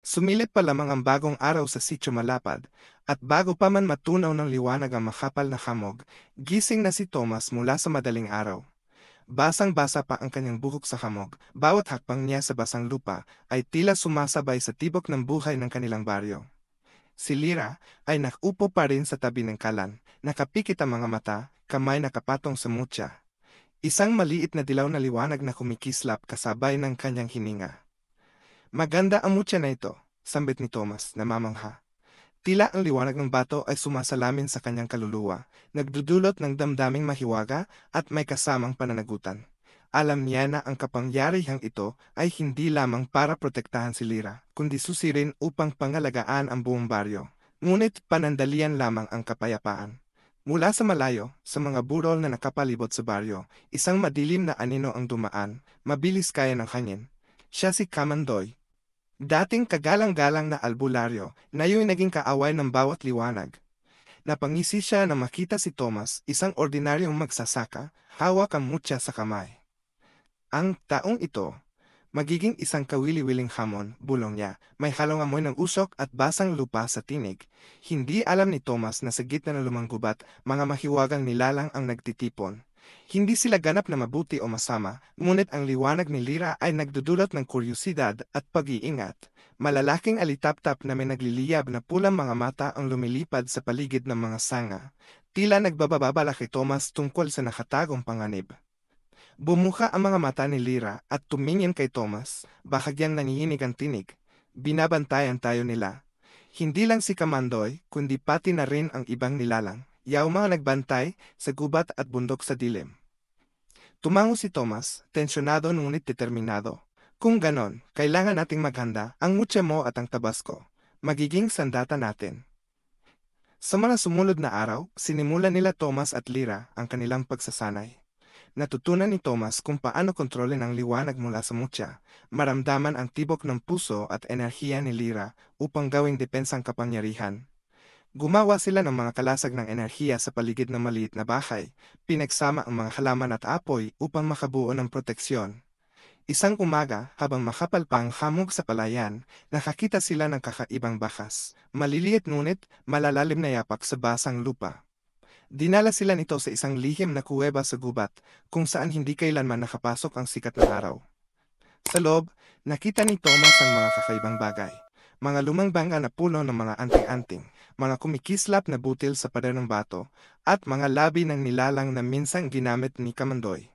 Sumilip pa lamang ang bagong araw sa Sitio Malapad, at bago pa man matunaw ng liwanag ang makapal na hamog, gising na si Thomas mula sa madaling araw. Basang-basa pa ang kanyang buhok sa hamog, bawat hakbang niya sa basang lupa ay tila sumasabay sa tibok ng buhay ng kanilang baryo. Si Lyra ay nakupo pa rin sa tabi ng kalan, nakapikit ang mga mata, kamay nakapatong sa mutya. Isang maliit na dilaw na liwanag na kumikislap kasabay ng kanyang hininga. Maganda ang mutya na ito, sambit ni Thomas, namamangha. Tila ang liwanag ng bato ay sumasalamin sa kanyang kaluluwa, nagdudulot ng damdaming mahiwaga at may kasamang pananagutan. Alam niya na ang kapangyarihang ito ay hindi lamang para protektahan si Lyra, kundi susirin upang pangalagaan ang buong baryo. Ngunit panandalian lamang ang kapayapaan. Mula sa malayo, sa mga burol na nakapalibot sa baryo, isang madilim na anino ang dumaan, mabilis kaya ng hangin. Siya si Kamandoy, dating kagalang-galang na albularyo, na yung naging kaaway ng bawat liwanag. Napangisi siya na makita si Thomas, isang ordinaryong magsasaka, hawak ang mutya sa kamay. Ang taong ito, magiging isang kawili-wiling hamon, bulong niya, may halong amoy ng usok at basang lupa sa tinig. Hindi alam ni Thomas na sa gitna ng lumang gubat, mga mahiwagang nilalang ang nagtitipon. Hindi sila ganap na mabuti o masama, ngunit ang liwanag ni Lyra ay nagdudulot ng kuryusidad at pag-iingat. Malalaking alitap-tap na may nagliliyab na pulang mga mata ang lumilipad sa paligid ng mga sanga. Tila nagbababala kay Thomas tungkol sa nakatagong panganib. Bumuka ang mga mata ni Lyra at tumingin kay Thomas, bahagyang nanginginig ang tinig. Binabantayan tayo nila. Hindi lang si Kamandoy, kundi pati na rin ang ibang nilalang. Yaw mga nagbantay sa gubat at bundok sa dilim. Tumango si Thomas, tensyonado ngunit determinado. Kung ganon, kailangan nating maghanda ang mutya mo at ang tabasco. Magiging sandata natin. Sa mga sumunod na araw, sinimulan nila Thomas at Lyra ang kanilang pagsasanay. Natutunan ni Thomas kung paano kontrolin ang liwanag mula sa mutya, maramdaman ang tibok ng puso at enerhiya ni Lyra upang gawing depensang kapangyarihan. Gumawa sila ng mga kalasag ng enerhiya sa paligid ng maliit na bahay, pinagsama ang mga halaman at apoy upang makabuo ng proteksyon. Isang umaga, habang makapal pa ang hamog sa palayan, nakakita sila ng kakaibang bakas, maliliit ngunit malalalim na yapak sa basang lupa. Dinala sila nito sa isang lihim na kuweba sa gubat, kung saan hindi kailanman nakapasok ang sikat na araw. Sa loob, nakita ni Thomas ang mga kakaibang bagay. Mga lumang bangga na puno ng mga anting-anting, mga kumikislap na butil sa pader ng bato, at mga labi ng nilalang na minsang ginamit ni Kamandoy.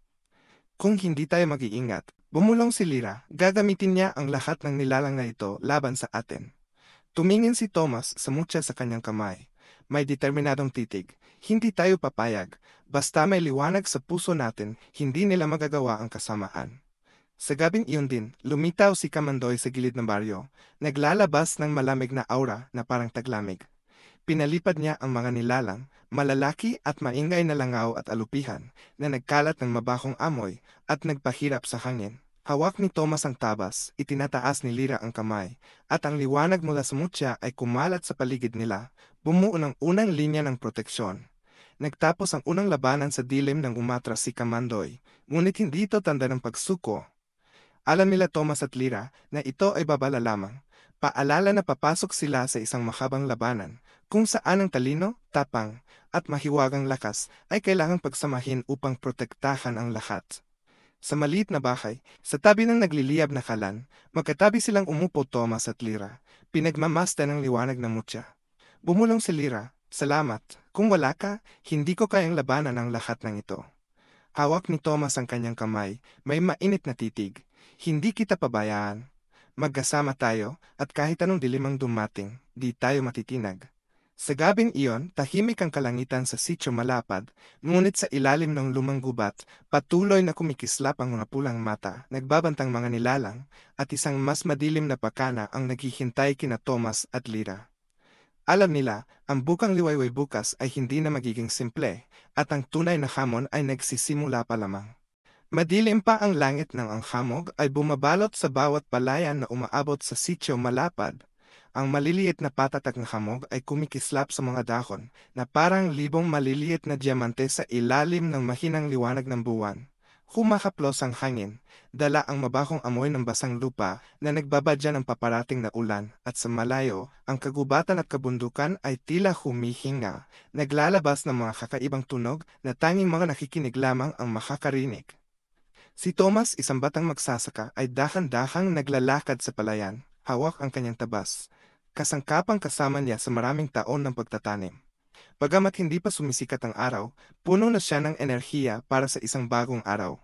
Kung hindi tayo mag-iingat, bumulong si Lyra, gagamitin niya ang lahat ng nilalang na ito laban sa atin. Tumingin si Thomas sa mutya sa kanyang kamay. May determinadong titig. Hindi tayo papayag. Basta may liwanag sa puso natin, hindi nila magagawa ang kasamaan. Sa gabing iyon din, lumitaw si Kamandoy sa gilid ng baryo, naglalabas ng malamig na aura na parang taglamig. Pinalipad niya ang mga nilalang, malalaki at maingay na langaw at alupihan, na nagkalat ng mabahong amoy at nagpahirap sa hangin. Hawak ni Thomas ang tabas, itinataas ni Lyra ang kamay, at ang liwanag mula sa mutya ay kumalat sa paligid nila, bumuo ng unang linya ng proteksyon. Nagtapos ang unang labanan sa dilim ng umatras si Kamandoy, ngunit hindi ito tanda ng pagsuko. Alam nila Thomas at Lyra na ito ay babala lamang. Paalala na papasok sila sa isang mahabang labanan, kung saan ang talino, tapang, at mahiwagang lakas ay kailangang pagsamahin upang protektahan ang lahat. Sa maliit na bahay, sa tabi ng nagliliyab na kalan, magkatabi silang umupo Thomas at Lyra, pinagmamasta ng liwanag ng mutya. Bumulong si Lyra, salamat, kung wala ka, hindi ko kayang labanan ang lahat ng ito. Hawak ni Thomas ang kanyang kamay, may mainit na titig. Hindi kita pabayaan. Magkasama tayo, at kahit anong dilim ang dumating, di tayo matitinag. Sa gabing iyon, tahimik ang kalangitan sa Sitio Malapad, ngunit sa ilalim ng lumang gubat, patuloy na kumikislap ang mga pulang mata, nagbabantang mga nilalang, at isang mas madilim na pakana ang naghihintay kina Thomas at Lyra. Alam nila, ang bukang liwayway bukas ay hindi na magiging simple, at ang tunay na hamon ay nagsisimula pa lamang. Madilim pa ang langit ng ang hamog ay bumabalot sa bawat palayan na umaabot sa Sitio Malapad. Ang maliliit na patatak na hamog ay kumikislap sa mga dahon na parang libong maliliit na diamante sa ilalim ng mahinang liwanag ng buwan. Humakaplos ang hangin, dala ang mabahong amoy ng basang lupa na nagbabadya ng paparating na ulan at sa malayo, ang kagubatan at kabundukan ay tila humihinga, naglalabas ng mga kakaibang tunog na tanging mga nakikinig lamang ang makakarinig. Si Thomas, isang batang magsasaka, ay dahan-dahang naglalakad sa palayan, hawak ang kanyang tabas. Kasangkapang kasama niya sa maraming taon ng pagtatanim. Bagamat hindi pa sumisikat ang araw, puno na siya ng enerhiya para sa isang bagong araw.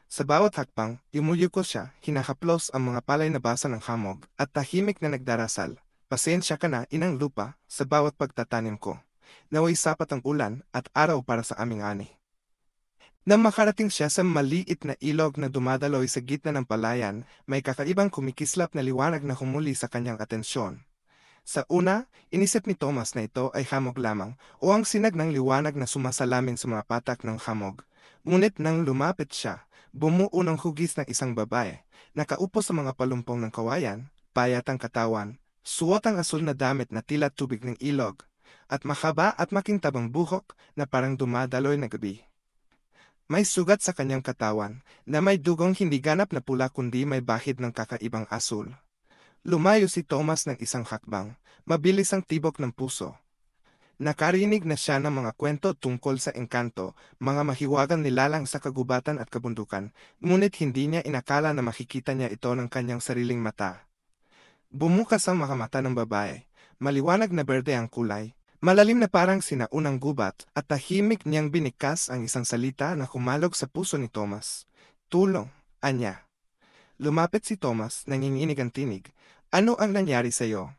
Sa bawat hakbang, yumuyuko siya, hinahaplos ang mga palay na basa ng hamog, at tahimik na nagdarasal. Pasensya ka na, inang lupa, sa bawat pagtatanim ko. Naway sapat ang ulan at araw para sa aming ani. Nang makarating siya sa maliit na ilog na dumadaloy sa gitna ng palayan, may kakaibang kumikislap na liwanag na humuli sa kanyang atensyon. Sa una, inisip ni Thomas na ito ay hamog lamang o ang sinag ng liwanag na sumasalamin sa mga patak ng hamog. Ngunit nang lumapit siya, bumuo ng hugis ng isang babae, nakaupo sa mga palumpong ng kawayan, payat ang katawan, suot ang asul na damit na tila tubig ng ilog, at mahaba at makintabang buhok na parang dumadaloy na gabi. May sugat sa kanyang katawan na may dugong hindi ganap na pula kundi may bahid ng kakaibang asul. Lumayo si Thomas ng isang hakbang, mabilis ang tibok ng puso. Nakarinig na siya ng mga kwento tungkol sa engkanto, mga mahiwagang nilalang sa kagubatan at kabundukan, ngunit hindi niya inakala na makikita niya ito ng kanyang sariling mata. Bumukas ang mga mata ng babae, maliwanag na berde ang kulay, malalim na parang sinaunang gubat, at tahimik niyang binikas ang isang salita na humalog sa puso ni Thomas. Tulong, anya. Lumapit si Thomas, nanginginig ang tinig. Ano ang nangyari sa iyo?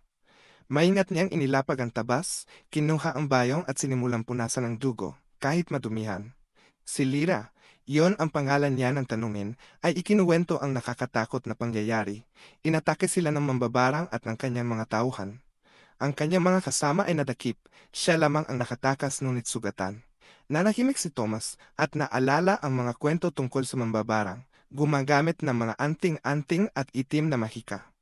Maingat niyang inilapag ang tabas, kinuha ang bayong at sinimulang punasan ng dugo, kahit madumihan. Si Lyra, iyon ang pangalan niya ng tanungin, ay ikinuwento ang nakakatakot na pangyayari. Inatake sila ng mambabarang at ng kanyang mga tauhan. Ang kanyang mga kasama ay nadakip, siya lamang ang nakatakas ngunit sugatan. Nanahimik si Thomas at naalala ang mga kwento tungkol sa mambabarang, gumagamit ng mga anting-anting at itim na mahika.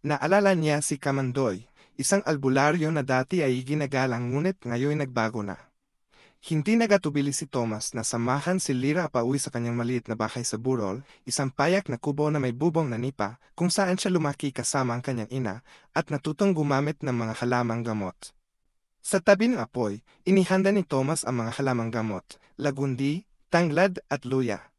Naalala niya si Kamandoy, isang albularyo na dati ay ginagalang ngunit ngayon nagbago na. Hindi nagatubili si Thomas na samahan si Lyra pauwi sa kanyang maliit na bahay sa Burol, isang payak na kubo na may bubong na nipa, kung saan siya lumaki kasama ang kanyang ina, at natutong gumamit ng mga halamang gamot. Sa tabi ng apoy, inihanda ni Thomas ang mga halamang gamot, lagundi, tanglad at luya.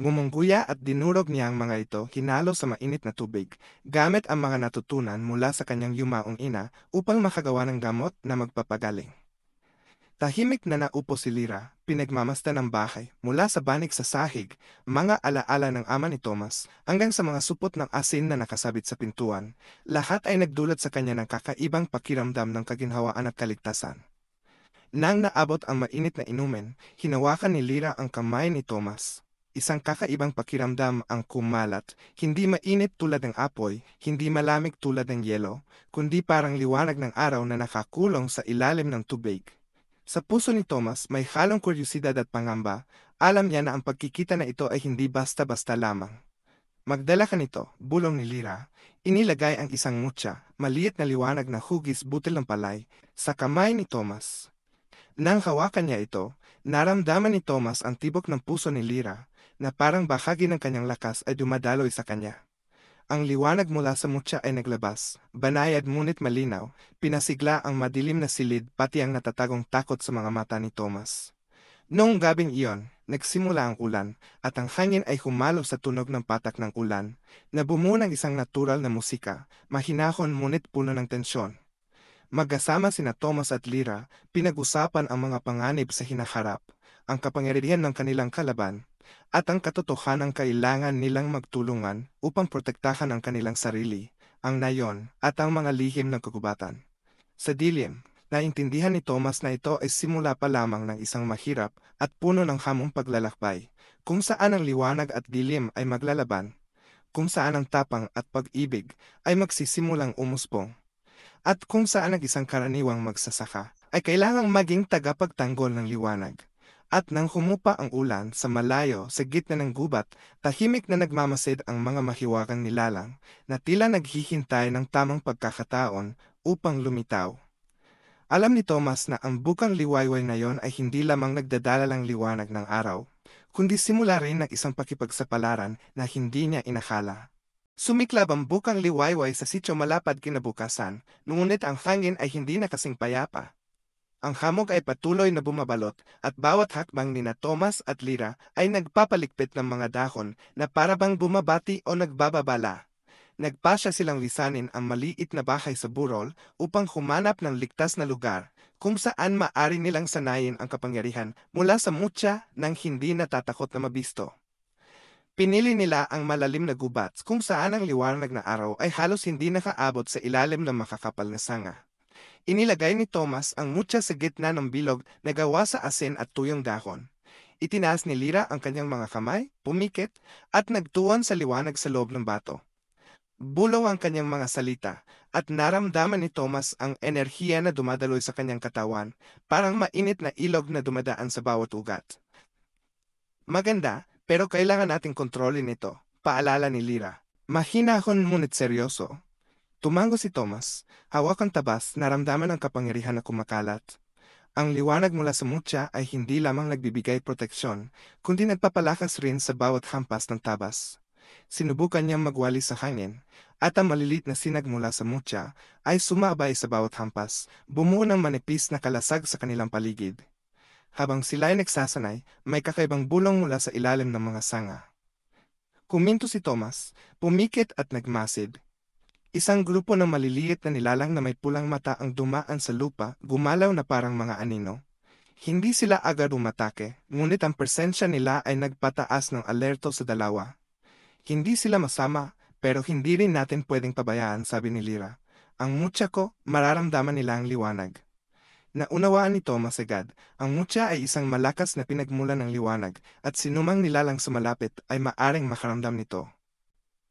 Ngumungguya at dinurog niya ang mga ito hinalo sa mainit na tubig, gamit ang mga natutunan mula sa kanyang yumaong ina upang makagawa ng gamot na magpapagaling. Tahimik na naupo si Lyra, pinagmamasdan ng bahay, mula sa banig sa sahig, mga alaala ng ama ni Thomas, hanggang sa mga supot ng asin na nakasabit sa pintuan, lahat ay nagdulot sa kanya ng kakaibang pakiramdam ng kaginhawaan at kaligtasan. Nang naabot ang mainit na inumin, hinawakan ni Lyra ang kamay ni Thomas. Isang kakaibang pakiramdam ang kumalat, hindi mainit tulad ng apoy, hindi malamig tulad ng yelo, kundi parang liwanag ng araw na nakakulong sa ilalim ng tubig. Sa puso ni Thomas may halong kuryosidad at pangamba, alam niya na ang pagkikita na ito ay hindi basta-basta lamang. Magdala ka nito, bulong ni Lyra, inilagay ang isang mutya, maliit na liwanag na hugis butil ng palay, sa kamay ni Thomas. Nang hawakan niya ito, naramdaman ni Thomas ang tibok ng puso ni Lyra, na parang bahagi ng kanyang lakas ay dumadaloy sa kanya. Ang liwanag mula sa mutya ay naglabas, banayad ngunit malinaw, pinasigla ang madilim na silid pati ang natatagong takot sa mga mata ni Thomas. Noong gabing iyon, nagsimula ang ulan, at ang hangin ay humalo sa tunog ng patak ng ulan, na bumuo ng isang natural na musika, mahinahon ngunit puno ng tensyon. Magkasama sina Thomas at Lyra, pinag-usapan ang mga panganib sa hinaharap, ang kapangyarihan ng kanilang kalaban, at ang katotohanang kailangan nilang magtulungan upang protektahan ang kanilang sarili, ang nayon, at ang mga lihim ng kagubatan. Sa dilim, naintindihan ni Thomas na ito ay simula pa lamang ng isang mahirap at puno ng hamong paglalakbay, kung saan ang liwanag at dilim ay maglalaban, kung saan ang tapang at pag-ibig ay magsisimulang umuspong, at kung saan ang isang karaniwang magsasaka ay kailangang maging tagapagtanggol ng liwanag. At nang humupa ang ulan sa malayo sa gitna ng gubat, tahimik na nagmamasid ang mga mahiwagang nilalang na tila naghihintay ng tamang pagkakataon upang lumitaw. Alam ni Thomas na ang bukang liwayway na yon ay hindi lamang nagdadala ng liwanag ng araw, kundi simula rin ng isang pakipagsapalaran na hindi niya inakala. Sumiklab ang bukang liwayway sa sitio malapad kinabukasan, ngunit ang hangin ay hindi na kasing payapa. Ang hamog ay patuloy na bumabalot at bawat hakbang ni na Thomas at Lyra ay nagpapalikpit ng mga dahon na parabang bumabati o nagbababala. Nagpasya silang lisanin ang maliit na bahay sa burol upang humanap ng ligtas na lugar kung saan maari nilang sanayin ang kapangyarihan mula sa mutya ng hindi natatakot na mabisto. Pinili nila ang malalim na gubat kung saan ang liwanag na araw ay halos hindi nakaabot sa ilalim ng makakapal na sanga. Inilagay ni Thomas ang mutya sa gitna ng bilog na gawa sa asin at tuyong dahon. Itinaas ni Lyra ang kanyang mga kamay, pumikit, at nagtuon sa liwanag sa loob ng bato. Bulaw ang kanyang mga salita, at naramdaman ni Thomas ang enerhiya na dumadaloy sa kanyang katawan, parang mainit na ilog na dumadaan sa bawat ugat. Maganda, pero kailangan nating kontrolin ito, paalala ni Lyra. Mahinahon ngunit seryoso. Tumango si Thomas, hawak ang tabas, naramdaman ang kapangyarihan na kumakalat. Ang liwanag mula sa mutya ay hindi lamang nagbibigay proteksyon, kundi nagpapalakas rin sa bawat hampas ng tabas. Sinubukan niyang magwali sa hangin, at ang malilit na sinag mula sa mutya ay sumabay sa bawat hampas, bumuo ng manipis na kalasag sa kanilang paligid. Habang sila ay nagsasanay, may kakaibang bulong mula sa ilalim ng mga sanga. Kuminto si Thomas, pumikit at nagmasid. Isang grupo ng maliliit na nilalang na may pulang mata ang dumaan sa lupa, gumalaw na parang mga anino. Hindi sila agad umatake, ngunit ang presensya nila ay nagpataas ng alerto sa dalawa. Hindi sila masama, pero hindi rin natin pwedeng pabayaan, sabi ni Lyra. Ang mutya ko, mararamdaman nila ang liwanag. Naunawaan ni Thomas agad, ang mutya ay isang malakas na pinagmulan ng liwanag, at sinumang nilalang sumalapit ay maaring makaramdam nito.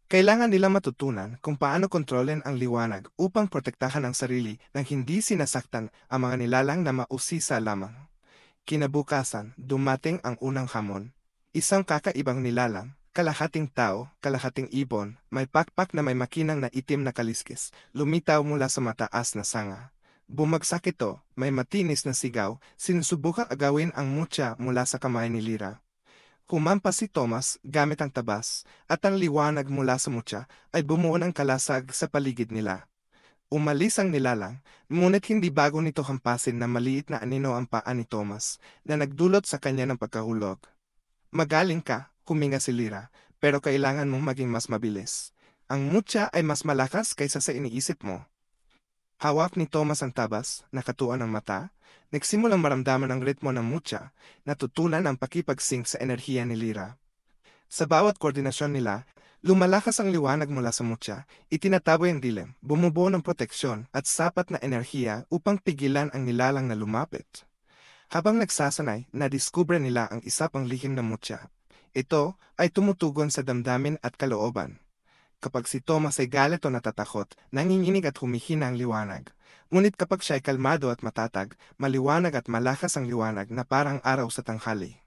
Kailangan nila matutunan kung paano kontrolin ang liwanag upang protektahan ang sarili nang hindi sinasaktan ang mga nilalang na mausisa lamang. Kinabukasan, dumating ang unang hamon. Isang kakaibang nilalang, kalahating tao, kalahating ibon, may pakpak na may makinang na itim na kaliskis, lumitaw mula sa mataas na sanga. Bumagsak ito, may matinis na sigaw, sinusubukang agawin ang mutya mula sa kamay ni Lyra. Kumampas si Thomas gamit ang tabas, at ang liwanag mula sa mutya ay bumuo ng kalasag sa paligid nila. Umalis ang nilalang, ngunit hindi bago nito hampasin na maliit na anino ang paa ni Thomas, na nagdulot sa kanya ng pagkahulog. Magaling ka, huminga si Lyra, pero kailangan mong maging mas mabilis. Ang mutya ay mas malakas kaysa sa iniisip mo. Hawak ni Thomas ang tabas, nakatuon ang mata, nagsimulang maramdaman ang ritmo ng mutya, natutunan ang pakipag-sync sa enerhiya ni Lyra. Sa bawat koordinasyon nila, lumalakas ang liwanag mula sa mutya, itinataboy ang dilim, bumubuo ng proteksyon at sapat na enerhiya upang pigilan ang nilalang na lumapit. Habang nagsasanay, nadiskubre nila ang isa pang lihim na mutya. Ito ay tumutugon sa damdamin at kalooban. Kapag si Thomas ay galit o natatakot, nanginginig at humihina ang liwanag. Ngunit kapag siya ay kalmado at matatag, maliwanag at malakas ang liwanag na parang araw sa tanghali.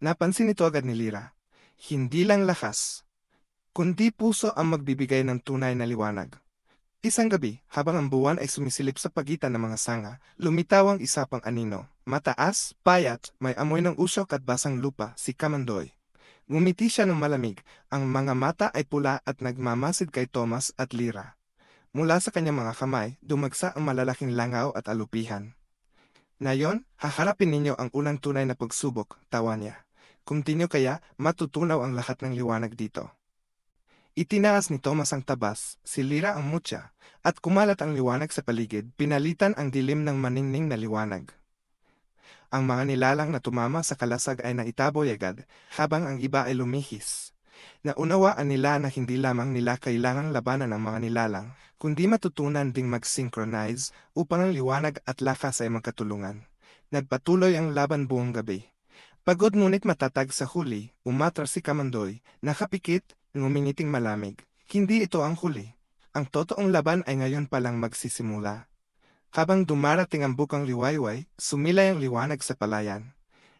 Napansin ito agad ni Lyra. Hindi lang lakas, kundi puso ang magbibigay ng tunay na liwanag. Isang gabi, habang ang buwan ay sumisilip sa pagitan ng mga sanga, lumitaw ang isa pang anino. Mataas, payat, may amoy ng usok at basang lupa, si Kamandoy. Ngumiti siya ng malamig, ang mga mata ay pula at nagmamasid kay Thomas at Lyra. Mula sa kanyang mga kamay, dumagsa ang malalaking langaw at alupihan. Ngayon, haharapin ninyo ang unang tunay na pagsubok, tawa niya. Kung di nyo kaya, matutunaw ang lahat ng liwanag dito. Itinaas ni Thomas ang tabas, si Lyra ang mutya, at kumalat ang liwanag sa paligid, pinalitan ang dilim ng maningning na liwanag. Ang mga nilalang na tumama sa kalasag ay naitaboy agad, habang ang iba ay lumihis. Naunawaan nila na hindi lamang nila kailangang labanan ang mga nilalang, kundi matutunan ding mag-synchronize upang ang liwanag at lakas ay magkatulungan. Nagpatuloy ang laban buong gabi. Pagod ngunit matatag sa huli, umatras si Kamandoy, nakapikit, ngumingiting malamig. Hindi ito ang huli. Ang totoong laban ay ngayon palang magsisimula. Habang dumarating ang bukang liwayway, sumilay ang liwanag sa palayan.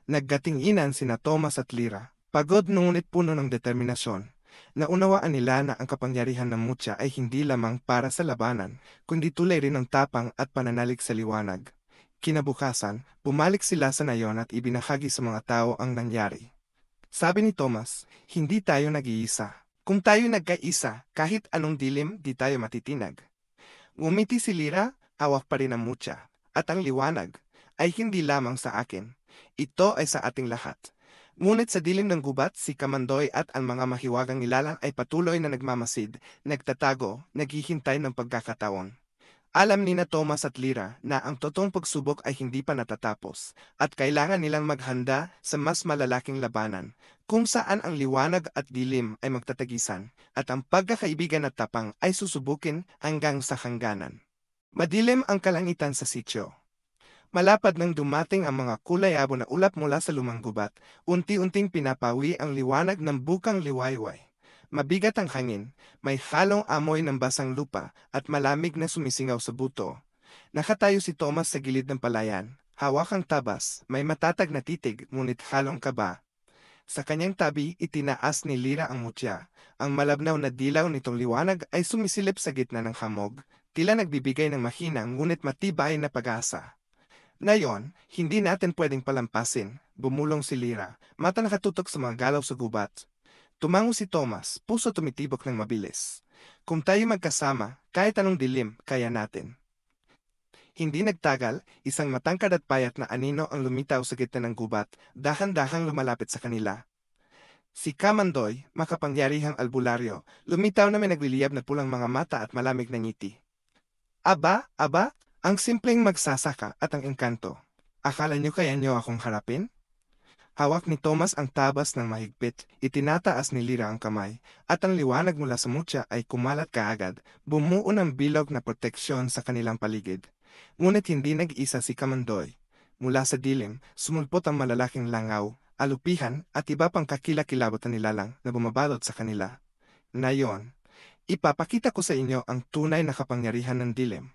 Naggating-inan sina Thomas at Lyra, pagod ngunit puno ng determinasyon. Naunawaan nila na ang kapangyarihan ng mutya ay hindi lamang para sa labanan, kundi tulay rin ng tapang at pananalig sa liwanag. Kinabukasan, bumalik sila sa nayon at ibinahagi sa mga tao ang nangyari. Sabi ni Thomas, hindi tayo nag-iisa. Kung tayo nagkaisa, kahit anong dilim, di tayo matitinag. Ngumiti si Lira, hawak pa rin ang mutya. At ang liwanag ay hindi lamang sa akin. Ito ay sa ating lahat. Ngunit sa dilim ng gubat, si Kamandoy at ang mga mahiwagang nilalang ay patuloy na nagmamasid, nagtatago, naghihintay ng pagkakataon. Alam ni na Thomas at Lira na ang totoong pagsubok ay hindi pa natatapos at kailangan nilang maghanda sa mas malalaking labanan kung saan ang liwanag at dilim ay magtatagisan at ang pagkakaibigan at tapang ay susubukin hanggang sa hangganan. Madilim ang kalangitan sa sityo. Malapad nang dumating ang mga kulay-abo na ulap mula sa lumang gubat, unti-unting pinapawi ang liwanag ng bukang liwayway. Mabigat ang hangin, may halong amoy ng basang lupa at malamig na sumisingaw sa buto. Nakatayo si Thomas sa gilid ng palayan, hawak ang tabas, may matatag na titig ngunit halong kaba. Sa kanyang tabi, itinaas ni Lira ang mutya. Ang malabnaw na dilaw nitong liwanag ay sumisilip sa gitna ng hamog, tila nagbibigay ng mahinang ngunit matibay na pag-asa. Ngayon, hindi natin pwedeng palampasin, bumulong si Lira, mata nakatutok sa mga galaw sa gubat. Tumango si Thomas, puso tumitibok ng mabilis. Kung tayo magkasama, kahit anong dilim, kaya natin. Hindi nagtagal, isang matangkad at payat na anino ang lumitaw sa gitna ng gubat, dahan-dahang lumalapit sa kanila. Si Kamandoy, makapangyarihang albularyo, lumitaw na may nagliliyab na pulang mga mata at malamig na ngiti. Aba, ang simpleng magsasaka at ang engkanto. Akala niyo kaya niyo akong harapin? Hawak ni Thomas ang tabas ng mahigpit, itinataas ni Lira ang kamay, at ang liwanag mula sa mutya ay kumalat kaagad, bumuo ng bilog na proteksyon sa kanilang paligid. Ngunit hindi nag-isa si Kamandoy. Mula sa dilim, sumulpot ang malalaking langaw, alupihan at iba pang kakilakilabot na nilalang na bumabalot sa kanila. Ngayon, ipapakita ko sa inyo ang tunay na kapangyarihan ng dilim.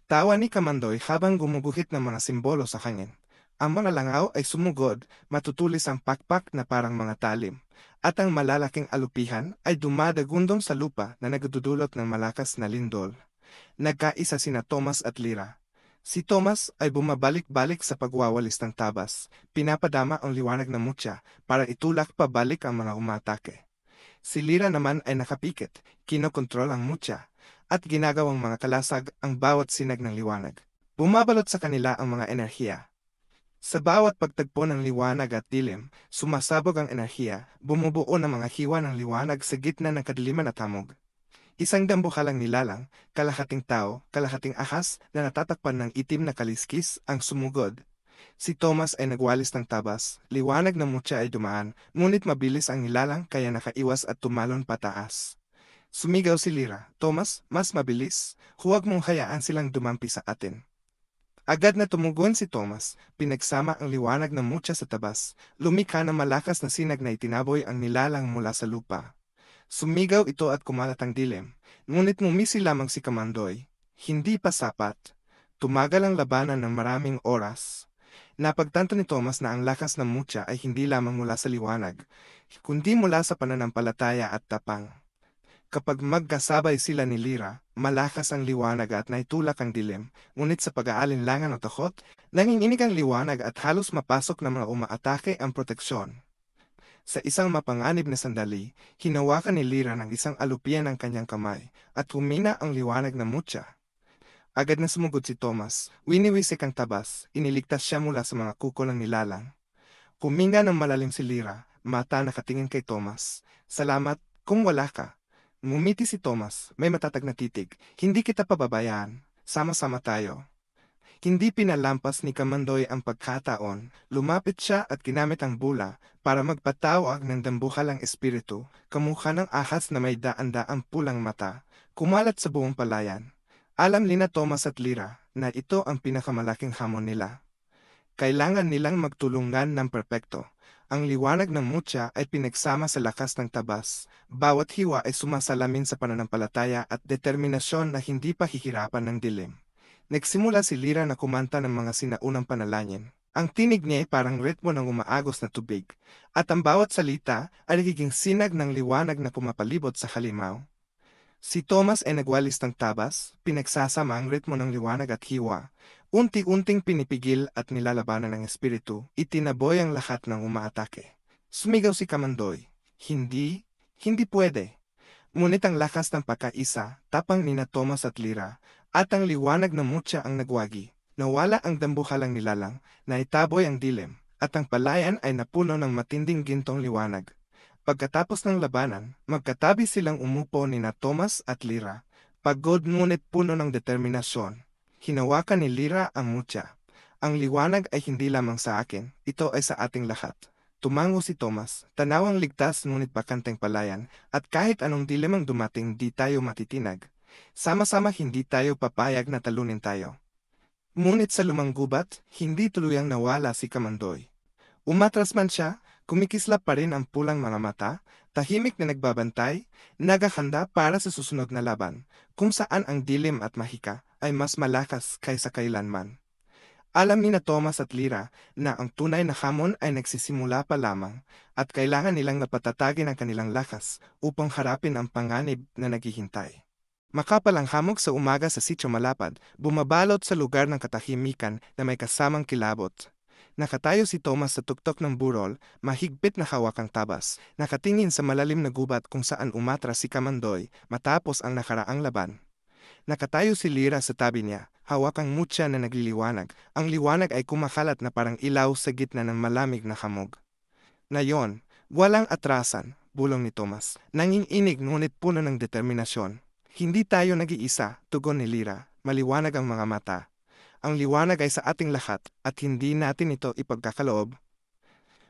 Tawa ni Kamandoy habang gumuguhit ng mga simbolo sa hangin. Ang mga langaw ay sumugod, matutulis ang pakpak na parang mga talim, at ang malalaking alupihan ay dumadagundong sa lupa na nagdudulot ng malakas na lindol. Nagkaisa sina Thomas at Lira. Si Thomas ay bumabalik-balik sa pagwawalis ng tabas, pinapadama ang liwanag ng mutya para itulak pabalik ang mga umatake. Si Lira naman ay nakapikit, kinokontrol ang mutya, at ginagawang mga kalasag ang bawat sinag ng liwanag. Bumabalot sa kanila ang mga enerhiya. Sa bawat pagtagpo ng liwanag at dilim, sumasabog ang enerhiya, bumubuo ng mga hiwa ng liwanag sa gitna ng kadiliman at hamog. Isang dambuhalang nilalang, kalahating tao, kalahating ahas na natatakpan ng itim na kaliskis ang sumugod. Si Thomas ay nagwalis ng tabas, liwanag ng mutya ay dumaan, ngunit mabilis ang nilalang kaya nakaiwas at tumalon pataas. Sumigaw si Lira, Thomas, mas mabilis, huwag mong hayaan silang dumampi sa atin. Agad na tumugon si Thomas, pinagsama ang liwanag ng mutya sa tabas, lumikha ng malakas na sinag na itinaboy ang nilalang mula sa lupa. Sumigaw ito at kumalat ang dilim, ngunit ngumisi lamang si Kamandoy. Hindi pa sapat. Tumagal ang labanan ng maraming oras. Napagtanto ni Thomas na ang lakas ng mutya ay hindi lamang mula sa liwanag, kundi mula sa pananampalataya at tapang. Kapag magkasabay sila ni Lira, malakas ang liwanag at naitulak ang dilim, ngunit sa pag-aalinlangan o takot, nanginginig ang liwanag at halos mapasok ng mga umaatake ang proteksyon. Sa isang mapanganib na sandali, hinawakan ni Lira ng isang alupian ng kanyang kamay, at humina ang liwanag ng mutya. Agad na sumugod si Thomas, winiwisik ang tabas, iniligtas siya mula sa mga kuko ng nilalang. Huminga ng malalim si Lira, mata nakatingin kay Thomas. Salamat, kung wala ka. Ngumiti si Thomas, may matatag na titig. Hindi kita pababayaan. Sama-sama tayo. Hindi pinalampas ni Kamandoy ang pagkataon. Lumapit siya at ginamit ang bula para magpatawag ng dambuhalang espiritu, kamukha ng ahas na may daan-daang pulang mata, kumalat sa buong palayan. Alam ni na Thomas at Lira na ito ang pinakamalaking hamon nila. Kailangan nilang magtulungan ng perpekto. Ang liwanag ng mutya ay pinagsama sa lakas ng tabas. Bawat hiwa ay sumasalamin sa pananampalataya at determinasyon na hindi pa hihirapan ng dilim. Nagsimula si Lira na kumanta ng mga sinaunang panalangin. Ang tinig niya ay parang ritmo ng umaagos na tubig, at ang bawat salita ay nagiging sinag ng liwanag na pumapalibot sa halimaw. Si Thomas ay nagwalis ng tabas, pinagsasama ang ritmo ng liwanag at hiwa. Unti-unting pinipigil at nilalabanan ng espiritu, itinaboy ang lahat ng umaatake. Sumigaw si Kamandoy, "Hindi, hindi pwede." Ngunit ang lakas ng pagkaisa, tapang nina Tomas at Lyra, at ang liwanag ng mutya ang nagwagi. Nawala ang dambuhalang nilalang, naitaboy ang dilim, at ang palayan ay napuno ng matinding gintong liwanag. Pagkatapos ng labanan, magkatabi silang umupo nina Tomas at Lyra, pagod ngunit puno ng determinasyon. Hinawakan ni Lyra ang mutya. Ang liwanag ay hindi lamang sa akin, ito ay sa ating lahat. Tumango si Tomas, tanawang ligtas ngunit bakanteng palayan, at kahit anong dilim ang dumating di tayo matitinag. Sama-sama hindi tayo papayag na talunin tayo. Ngunit sa lumang gubat, hindi tuluyang nawala si Kamandoy. Umatras man siya, kumikislap pa rin ang pulang mga mata, tahimik na nagbabantay, naghahanda para sa susunod na laban, kung saan ang dilim at mahika ay mas malakas kaysa kailanman. Alam ni na Tomas at Lyra na ang tunay na hamon ay nagsisimula pa lamang at kailangan nilang napatatagin ang kanilang lakas upang harapin ang panganib na naghihintay. Makapal ang hamog sa umaga sa Sitio Malapad, bumabalot sa lugar ng katahimikan na may kasamang kilabot. Nakatayo si Tomas sa tuktok ng burol, mahigpit na hawak ang tabas, nakatingin sa malalim na gubat kung saan umatras si Kamandoy matapos ang nakaraang laban. Nakatayo si Lyra sa tabi niya, hawak ang mutya na nagliliwanag. Ang liwanag ay kumakalat na parang ilaw sa gitna ng malamig na hamog. Ngayon, walang atrasan, bulong ni Tomas, nanginginig ngunit puno ng determinasyon. Hindi tayo nag-iisa, tugon ni Lyra, maliwanag ang mga mata. Ang liwanag ay sa ating lahat at hindi natin ito ipagkakaloob.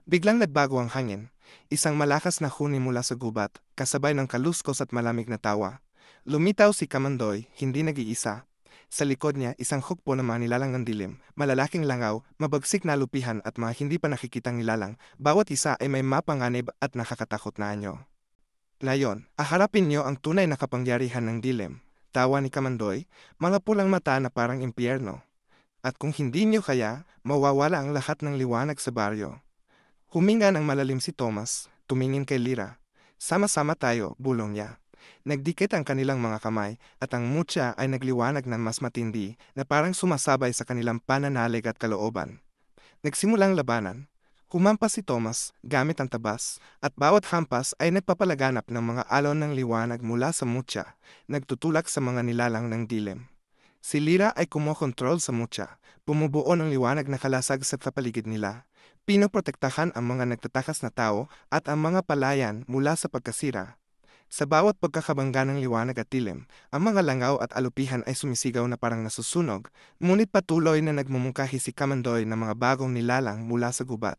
Biglang nagbago ang hangin, isang malakas na huni mula sa gubat, kasabay ng kaluskos at malamig na tawa. Lumitaw si Kamandoy, hindi nag-iisa. Sa likod niya, isang hukbo ng mga nilalang ng dilim, malalaking langaw, mabagsik na lupihan at mga hindi pa nakikitang nilalang, bawat isa ay may mapanganib at nakakatakot na anyo. Ngayon, aharapin niyo ang tunay na kapangyarihan ng dilim. Tawa ni Kamandoy, mga pulang mata na parang impyerno. At kung hindi niyo kaya, mawawala ang lahat ng liwanag sa baryo. Huminga ng malalim si Tomas, tumingin kay Lyra. Sama-sama tayo, bulong niya. Nagdikit ang kanilang mga kamay at ang mutya ay nagliwanag ng mas matindi na parang sumasabay sa kanilang pananalig at kalooban. Nagsimulang labanan. Humampas si Tomas gamit ang tabas at bawat hampas ay nagpapalaganap ng mga alon ng liwanag mula sa mutya, nagtutulak sa mga nilalang ng dilim. Si Lyra ay kumokontrol sa mutya, bumubuo ng liwanag na kalasag sa kapaligid nila. Pinoprotektahan ang mga nagtatakas na tao at ang mga palayan mula sa pagkasira. Sa bawat pagkakabangga ng liwanag at dilim, ang mga langaw at alupihan ay sumisigaw na parang nasusunog, ngunit patuloy na nagmumungkahi si Kamandoy ng mga bagong nilalang mula sa gubat.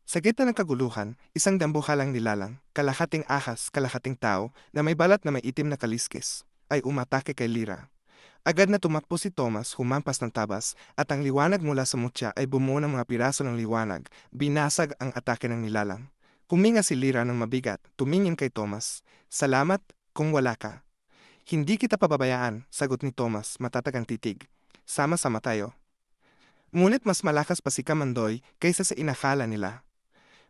Sa gitna ng kaguluhan, isang dambuhalang nilalang, kalahating ahas, kalahating tao, na may balat na may itim na kaliskis, ay umatake kay Lyra. Agad na tumakbo si Tomas, humampas ng tabas, at ang liwanag mula sa mutya ay bumuo ng mga piraso ng liwanag, binasag ang atake ng nilalang. Huminga si Lyra ng mabigat, tumingin kay Tomas. Salamat, kung wala ka. Hindi kita pababayaan, sagot ni Tomas, matatagang titig. Sama-sama tayo. Ngunit mas malakas pa si Kamandoy kaysa sa inakala nila.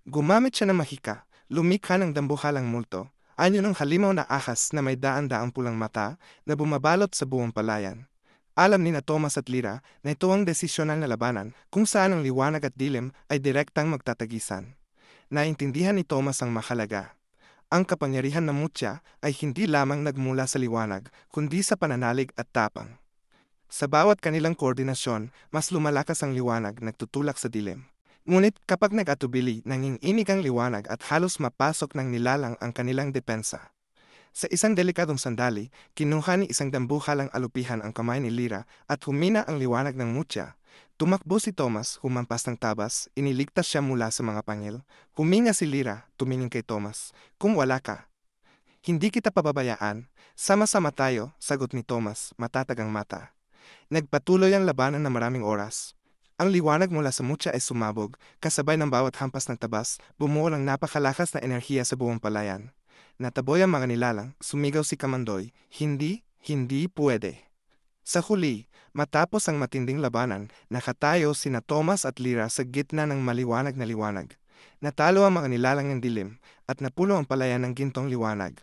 Gumamit siya ng mahika, lumikha ng dambuhalang multo, anyo ng halimaw na ahas na may daan-daang pulang mata na bumabalot sa buong palayan. Alam ni na Tomas at Lyra na ito ang desisyonal na labanan kung saan ang liwanag at dilim ay direktang magtatagisan. Naintindihan ni Tomas ang mahalaga. Ang kapangyarihan ng mutya ay hindi lamang nagmula sa liwanag, kundi sa pananalig at tapang. Sa bawat kanilang koordinasyon, mas lumalakas ang liwanag nagtutulak sa dilim. Ngunit kapag nag-atubili, nanginginig ang liwanag at halos mapasok ng nilalang ang kanilang depensa. Sa isang delikadong sandali, kinuha ni isang dambuhalang alupihan ang kamay ni Lyra at humina ang liwanag ng mutya. Tumakbo si Tomas, humampas ng tabas, iniligtas siya mula sa mga pangil. Huminga si Lyra, tumingin kay Tomas. Kung wala ka, hindi kita pababayaan. Sama-sama tayo, sagot ni Tomas, matatagang mata. Nagpatuloy ang labanan ng maraming oras. Ang liwanag mula sa mutya ay sumabog, kasabay ng bawat hampas ng tabas, bumuo ng napakalakas na enerhiya sa buong palayan. Nataboy ang mga nilalang, sumigaw si Kamandoy, hindi pwede. Sa huli, matapos ang matinding labanan, nakatayo sina Tomas at Lyra sa gitna ng maliwanag na liwanag. Natalo ang mga nilalang ng dilim, at napulo ang palayan ng gintong liwanag.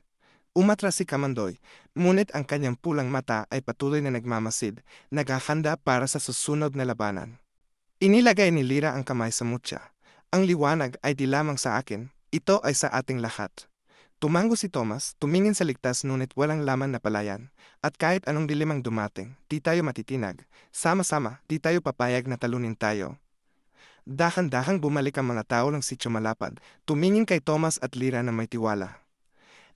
Umatras si Kamandoy, ngunit ang kanyang pulang mata ay patuloy na nagmamasid, naghahanda para sa susunod na labanan. Inilagay ni Lira ang kamay sa mutya. Ang liwanag ay di lamang sa akin, ito ay sa ating lahat. Tumango si Thomas, tumingin sa ligtas ngunit walang laman na palayan, at kahit anong dilim ang dumating, di tayo matitinag. Sama-sama, di tayo papayag na talunin tayo. Dahan-dahang bumalik ang mga tao ng Sitio Malapad, tumingin kay Thomas at Lira na may tiwala.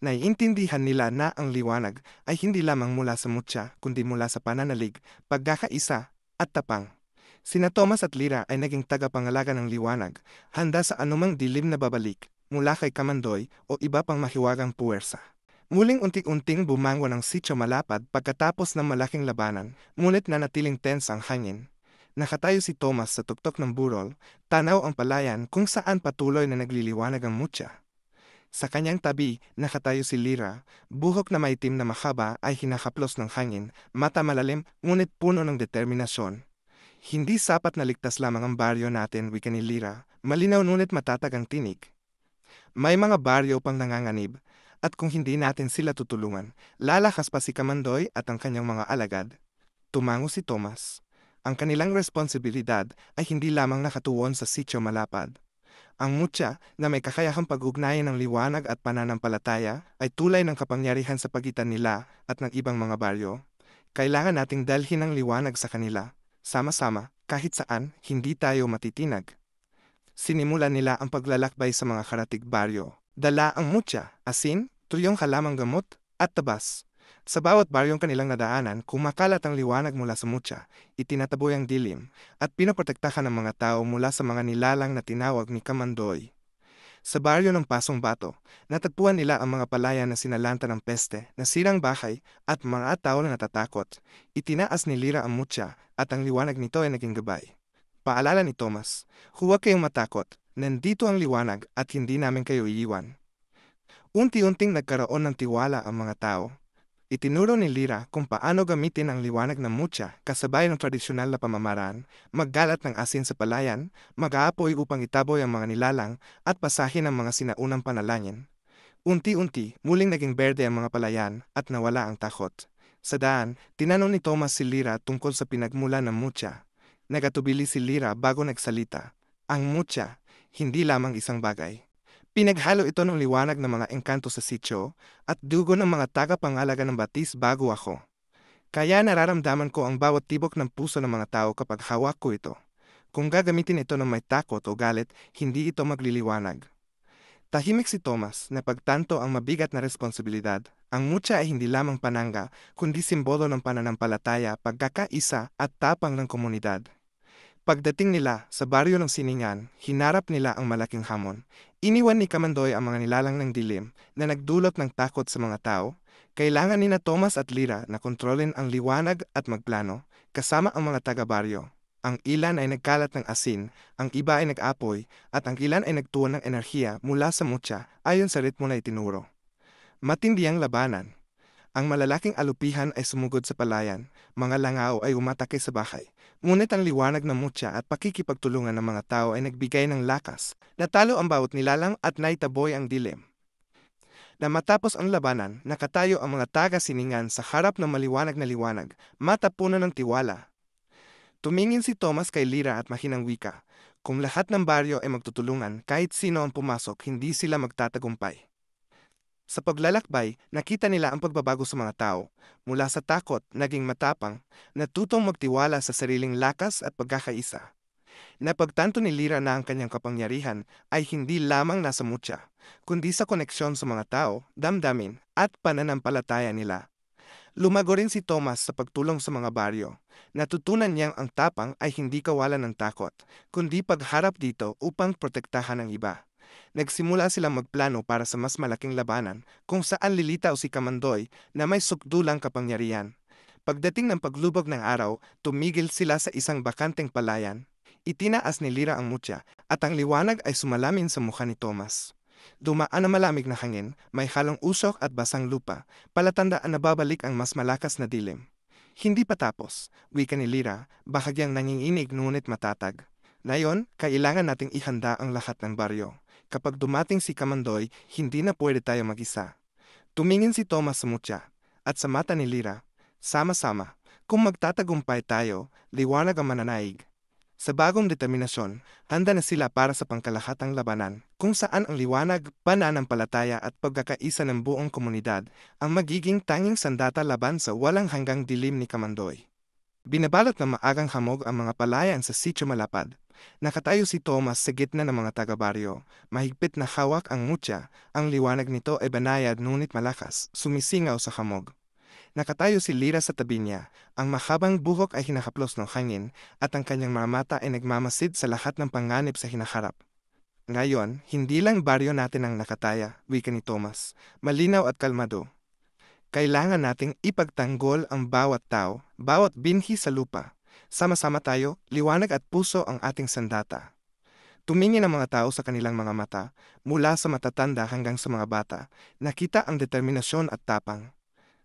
Naiintindihan nila na ang liwanag ay hindi lamang mula sa mutya, kundi mula sa pananalig, pagkakaisa, at tapang. Sina Thomas at Lira ay naging tagapangalaga ng liwanag, handa sa anumang dilim na babalik, mula kay Kamandoy o iba pang mahiwagang puwersa. Muling unti-unting bumangon ang Sitio Malapad pagkatapos ng malaking labanan, ngunit nanatiling tense ang hangin. Nakatayo si Thomas sa tuktok ng burol, tanaw ang palayan kung saan patuloy na nagliliwanag ang mutya. Sa kanyang tabi, nakatayo si Lira, buhok na maitim na mahaba ay hinakaplos ng hangin, mata malalim ngunit puno ng determinasyon. Hindi sapat na ligtas lamang ang baryo natin, wika ni Lira, malinaw ngunit matatag ang tinig. May mga baryo pang nanganganib, at kung hindi natin sila tutulungan, lalakas pa si Kamandoy at ang kanyang mga alagad. Tumango si Thomas. Ang kanilang responsibilidad ay hindi lamang nakatuon sa Sitio Malapad. Ang mutya na may kakayahang pag-ugnayan ng liwanag at pananampalataya ay tulay ng kapangyarihan sa pagitan nila at ng ibang mga baryo. Kailangan nating dalhin ang liwanag sa kanila. Sama-sama, kahit saan, hindi tayo matitinag. Sinimulan nila ang paglalakbay sa mga karatig baryo. Dala ang mutya, asin, tuyong halamang gamot, at tabas. Sa bawat baryong kanilang nadaanan, kumakalat ang liwanag mula sa mutya, itinataboy ang dilim, at pinoprotektahan ng mga tao mula sa mga nilalang na tinawag ni Kamandoy. Sa baryo ng Pasong Bato, natagpuan nila ang mga palayan na sinalanta ng peste, nasirang bahay, at mga tao na natatakot. Itinaas ni Lira ang mutya, at ang liwanag nito ay naging gabay. Paalala ni Thomas, huwag kayong matakot, nandito ang liwanag at hindi namin kayo iiwan. Unti-unting nagkaroon ng tiwala ang mga tao. Itinuro ni Lira kung paano gamitin ang liwanag ng mutya kasabay ng tradisyonal na pamamaraan, maggalat ng asin sa palayan, mag-aapoy upang itaboy ang mga nilalang at pasahin ang mga sinaunang panalangin. Unti-unti, muling naging berde ang mga palayan at nawala ang takot. Sa daan, tinanong ni Thomas si Lira tungkol sa pinagmula ng mutya. Nagatubili si Lira bago nagsalita. Ang mutya, hindi lamang isang bagay. Pinaghalo ito ng liwanag ng mga engkanto sa sityo at dugo ng mga tagapangalaga ng batis bago ako. Kaya nararamdaman ko ang bawat tibok ng puso ng mga tao kapag hawak ko ito. Kung gagamitin ito ng may takot o galit, hindi ito magliliwanag. Tahimik si Thomas na pagtanto ang mabigat na responsibilidad. Ang mutya ay hindi lamang panangga, kundi simbolo ng pananampalataya, pagkakaisa at tapang ng komunidad. Pagdating nila sa baryo ng Siningan, hinarap nila ang malaking hamon. Iniwan ni Kamandoy ang mga nilalang ng dilim na nagdulot ng takot sa mga tao. Kailangan nina Thomas at Lira na kontrolin ang liwanag at magplano, kasama ang mga taga-baryo. Ang ilan ay nagkalat ng asin, ang iba ay nag-apoy, at ang ilan ay nagtuon ng enerhiya mula sa mutya ayon sa ritmo na itinuro. Matindi ang labanan. Ang malalaking alupihan ay sumugod sa palayan, mga langaw ay umatake sa bahay. Ngunit ang liwanag ng mutya at pakikipagtulungan ng mga tao ay nagbigay ng lakas. Natalo ang bawat nilalang at naitaboy ang dilim. Na matapos ang labanan, nakatayo ang mga taga-siningan sa harap ng maliwanag na liwanag, mata puno ng tiwala. Tumingin si Thomas kay Lira at mahinang wika. Kung lahat ng baryo ay magtutulungan, kahit sino ang pumasok, hindi sila magtatagumpay. Sa paglalakbay, nakita nila ang pagbabago sa mga tao. Mula sa takot, naging matapang, natutong magtiwala sa sariling lakas at pagkakaisa. Napagtanto ni Lira na ang kanyang kapangyarihan ay hindi lamang nasa mutya, kundi sa koneksyon sa mga tao, damdamin, at pananampalataya nila. Lumago rin si Thomas sa pagtulong sa mga baryo. Natutunan niyang ang tapang ay hindi kawalan ng takot, kundi pagharap dito upang protektahan ang iba. Nagsimula silang magplano para sa mas malaking labanan kung saan lilitaw si Kamandoy na may sukdulang kapangyarihan. Pagdating ng paglubog ng araw, tumigil sila sa isang bakanteng palayan. Itinaas ni Lira ang mutya at ang liwanag ay sumalamin sa mukha ni Thomas. Dumaan ang malamig na hangin, may halong usok at basang lupa, palatandaan na babalik ang mas malakas na dilim. Hindi pa tapos, wika ni Lira, bahagyang nanginginig ngunit matatag. Ngayon, kailangan nating ihanda ang lahat ng baryo. Kapag dumating si Kamandoy, hindi na pwede tayo mag-isa. Tumingin si Thomas sa mutya, at sa mata ni Lyra, sama-sama. Kung magtatagumpay tayo, liwanag ang mananaig. Sa bagong determinasyon, handa na sila para sa pangkalahatang labanan, kung saan ang liwanag, pananampalataya at pagkakaisa ng buong komunidad ang magiging tanging sandata laban sa walang hanggang dilim ni Kamandoy. Binabalot ng maagang hamog ang mga palayan sa Sitio Malapad. Nakatayo si Thomas sa gitna ng mga taga-baryo. Mahigpit na hawak ang mutya, ang liwanag nito ay banayad ngunit malakas, sumisingaw sa hamog. Nakatayo si Lyra sa tabi niya, ang mahabang buhok ay hinahaplos ng hangin, at ang kanyang mga mata ay nagmamasid sa lahat ng panganib sa hinaharap. Ngayon, hindi lang baryo natin ang nakataya, wika ni Thomas, malinaw at kalmado. Kailangan nating ipagtanggol ang bawat tao, bawat binhi sa lupa. Sama-sama tayo, liwanag at puso ang ating sandata. Tumingin ang mga tao sa kanilang mga mata, mula sa matatanda hanggang sa mga bata, nakita ang determinasyon at tapang.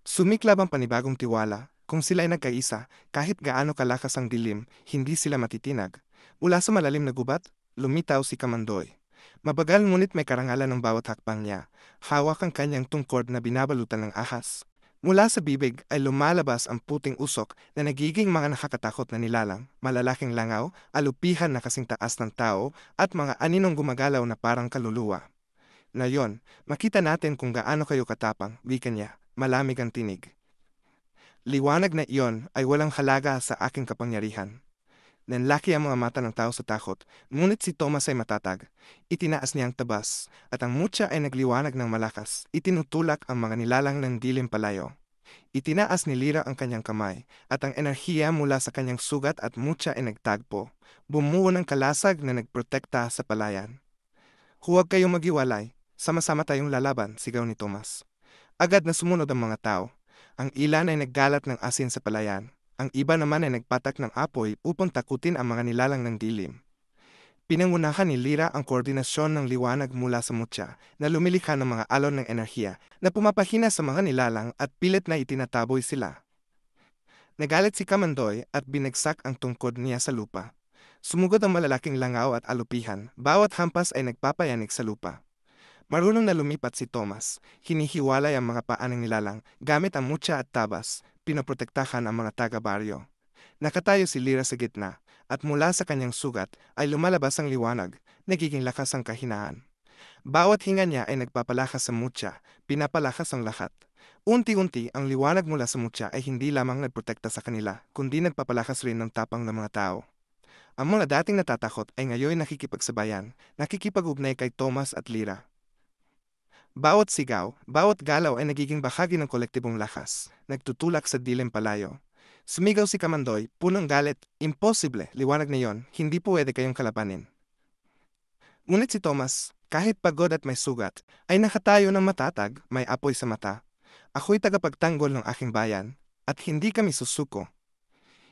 Sumiklab ang panibagong tiwala, kung sila ay nagkaisa, kahit gaano kalakas ang dilim, hindi sila matitinag. Mula sa malalim na gubat, lumitaw si Kamandoy. Mabagal ngunit may karangalan ng bawat hakbang niya. Hawak ang kanyang tungkod na binabalutan ng ahas. Mula sa bibig ay lumalabas ang puting usok na nagiging mga nakakatakot na nilalang, malalaking langaw, alupihan na kasing taas ng tao, at mga aninong gumagalaw na parang kaluluwa. Ngayon, makita natin kung gaano kayo katapang, wika niya, malamig ang tinig. Liwanag na iyon ay walang halaga sa aking kapangyarihan. Nanlaki ang mga mata ng tao sa takot, ngunit si Thomas ay matatag. Itinaas niya ang tabas, at ang mutya ay nagliwanag ng malakas. Itinutulak ang mga nilalang ng dilim palayo. Itinaas ni Lyra ang kanyang kamay, at ang enerhiya mula sa kanyang sugat at mutya ay nagtagpo. Bumuo ng kalasag na nagprotekta sa palayan. Huwag kayong maghiwalay, sama-sama tayong lalaban, sigaw ni Thomas. Agad na sumunod ang mga tao. Ang ilan ay naggalat ng asin sa palayan. Ang iba naman ay nagpatak ng apoy upang takutin ang mga nilalang ng dilim. Pinangunahan ni Lyra ang koordinasyon ng liwanag mula sa mutya na lumilikha ng mga alon ng enerhiya na pumapahina sa mga nilalang at pilit na itinataboy sila. Nagalit si Kamandoy at binagsak ang tungkod niya sa lupa. Sumugod ang malalaking langaw at alupihan, bawat hampas ay nagpapayanig sa lupa. Marunong na lumipat si Thomas, hinihiwalay ang mga paa ng nilalang gamit ang mutya at tabas, pinoprotektahan ang mga taga-baryo. Nakatayo si Lyra sa gitna, at mula sa kanyang sugat ay lumalabas ang liwanag, nagiging lakas ang kahinaan. Bawat hinga niya ay nagpapalakas sa mutya, pinapalakas ang lahat. Unti-unti ang liwanag mula sa mutya ay hindi lamang nagprotekta sa kanila, kundi nagpapalakas rin ng tapang ng mga tao. Ang mga dating natatakot ay ngayon nakikipagsabayan, nakikipag-ugnay kay Thomas at Lyra. Bawat sigaw, bawat galaw ay nagiging bahagi ng kolektibong lakas, nagtutulak sa dilim palayo. Sumigaw si Kamandoy, punong galit, imposible, liwanag na yon, hindi pwede kayong kalabanin. Ngunit si Thomas, kahit pagod at may sugat, ay nakatayo ng matatag, may apoy sa mata. Ako'y tagapagtanggol ng aking bayan, at hindi kami susuko.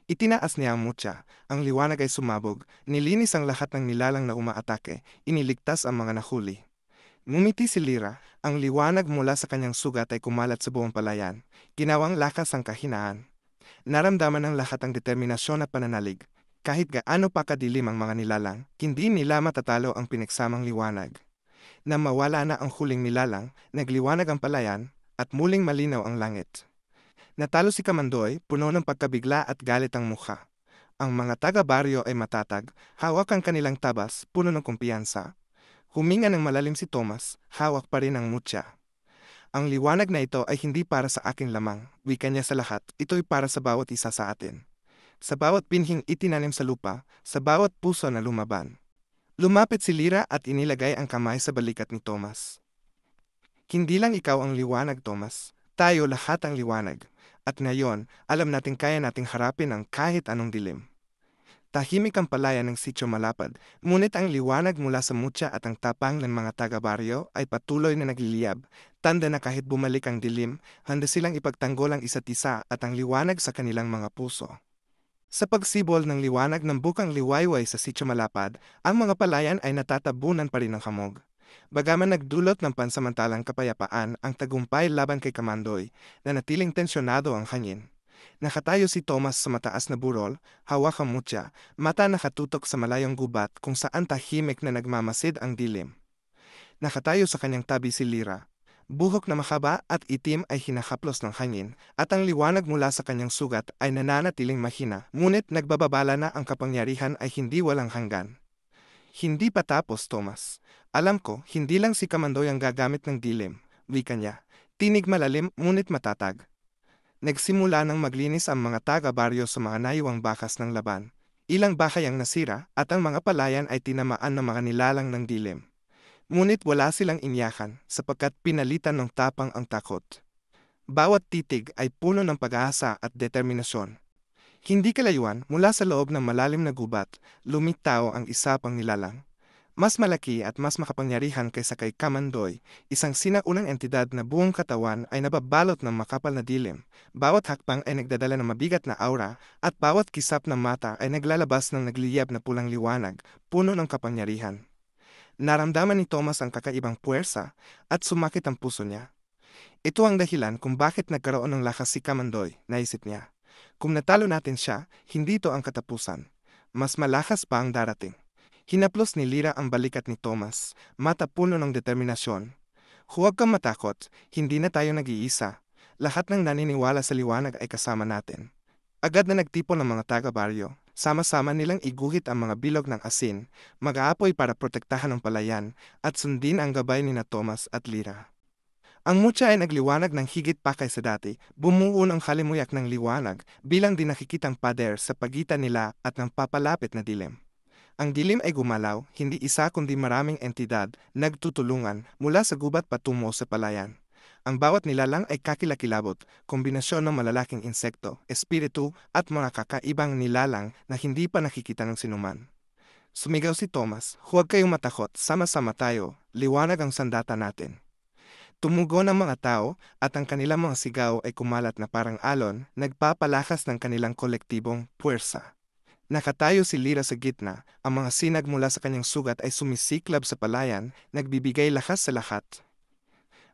Itinaas niya ang mutya, ang liwanag ay sumabog, nilinis ang lahat ng nilalang na umaatake, iniligtas ang mga nahuli. Ngumiti si Lyra, ang liwanag mula sa kanyang sugat ay kumalat sa buong palayan, ginawang lakas ang kahinaan. Naramdaman ng lahat ang determinasyon at pananalig. Kahit gaano pa kadilim ang mga nilalang, hindi nila matatalo ang pinagsamang liwanag. Na mawala na ang huling nilalang, nagliwanag ang palayan, at muling malinaw ang langit. Natalo si Kamandoy, puno ng pagkabigla at galit ang mukha. Ang mga taga-baryo ay matatag, hawak ang kanilang tabas, puno ng kumpiyansa. Huminga ng malalim si Thomas, hawak pa rin ang mutya. Ang liwanag na ito ay hindi para sa aking lamang, wika niya sa lahat, ito'y para sa bawat isa sa atin. Sa bawat binhing itinanim sa lupa, sa bawat puso na lumaban. Lumapit si Lyra at inilagay ang kamay sa balikat ni Thomas. Hindi lang ikaw ang liwanag, Thomas. Tayo lahat ang liwanag. At ngayon, alam natin kaya nating harapin ang kahit anong dilim. Tahimik ang palayan ng Sitio Malapad, ngunit ang liwanag mula sa mutya at ang tapang ng mga taga-baryo ay patuloy na nagliliyab, tanda na kahit bumalik ang dilim, handa silang ipagtanggol ang isa't isa at ang liwanag sa kanilang mga puso. Sa pagsibol ng liwanag ng bukang liwayway sa Sitio Malapad, ang mga palayan ay natatabunan pa rin ng hamog. Bagaman nagdulot ng pansamantalang kapayapaan ang tagumpay laban kay Kamandoy, na natiling tensyonado ang hangin. Nakatayo si Thomas sa mataas na burol, hawak ang mutya, mata nakatutok sa malayong gubat kung saan tahimik na nagmamasid ang dilim. Nakatayo sa kanyang tabi si Lyra. Buhok na mahaba at itim ay hinahaplos ng hangin, at ang liwanag mula sa kanyang sugat ay nananatiling mahina, ngunit nagbababala na ang kapangyarihan ay hindi walang hanggan. Hindi pa tapos, Thomas. Alam ko, hindi lang si Kamandoy ang gagamit ng dilim, wika niya. Tinig malalim ngunit matatag. Nagsimula nang maglinis ang mga taga-baryo sa mga naiwang bakas ng laban. Ilang bahay ang nasira at ang mga palayan ay tinamaan ng mga nilalang ng dilim. Ngunit wala silang inyakan sapagkat pinalitan ng tapang ang takot. Bawat titig ay puno ng pag-asa at determinasyon. Hindi kalayuan mula sa loob ng malalim na gubat, lumitaw ang isa pang nilalang. Mas malaki at mas makapangyarihan kaysa kay Kamandoy, isang sinaunang entidad na buong katawan ay nababalot ng makapal na dilim. Bawat hakbang ay nagdadala ng mabigat na aura, at bawat kisap ng mata ay naglalabas ng nagliyab na pulang liwanag, puno ng kapangyarihan. Naramdaman ni Thomas ang kakaibang puwersa, at sumakit ang puso niya. Ito ang dahilan kung bakit nagkaroon ng lakas si Kamandoy, naisip niya. Kung natalo natin siya, hindi ito ang katapusan. Mas malakas pa ang darating. Hinaplos ni Lyra ang balikat ni Thomas, mata puno ng determinasyon. Huwag kang matakot, hindi na tayo nag-iisa. Lahat ng naniniwala sa liwanag ay kasama natin. Agad na nagtipon ng mga taga-baryo. Sama-sama nilang iguhit ang mga bilog ng asin, mag-aapoy para protektahan ang palayan, at sundin ang gabay ni na Thomas at Lyra. Ang mutya ay nagliwanag ng higit pa kaysa dati, bumuo ng halimuyak ng liwanag bilang di nakikitang pader sa pagitan nila at ng papalapit na dilim. Ang dilim ay gumalaw, hindi isa kundi maraming entidad, nagtutulungan, mula sa gubat patungo sa palayan. Ang bawat nilalang ay kakilakilabot, kombinasyon ng malalaking insekto, espiritu, at mga kakaibang nilalang na hindi pa nakikita ng sinuman. Sumigaw si Thomas, huwag kayong matakot, sama-sama tayo, liwanag ang sandata natin. Tumugon ang mga tao, at ang kanilang mga sigaw ay kumalat na parang alon, nagpapalakas ng kanilang kolektibong puwersa. Nakatayo si Lyra sa gitna, ang mga sinag mula sa kanyang sugat ay sumisiklab sa palayan, nagbibigay lakas sa lahat.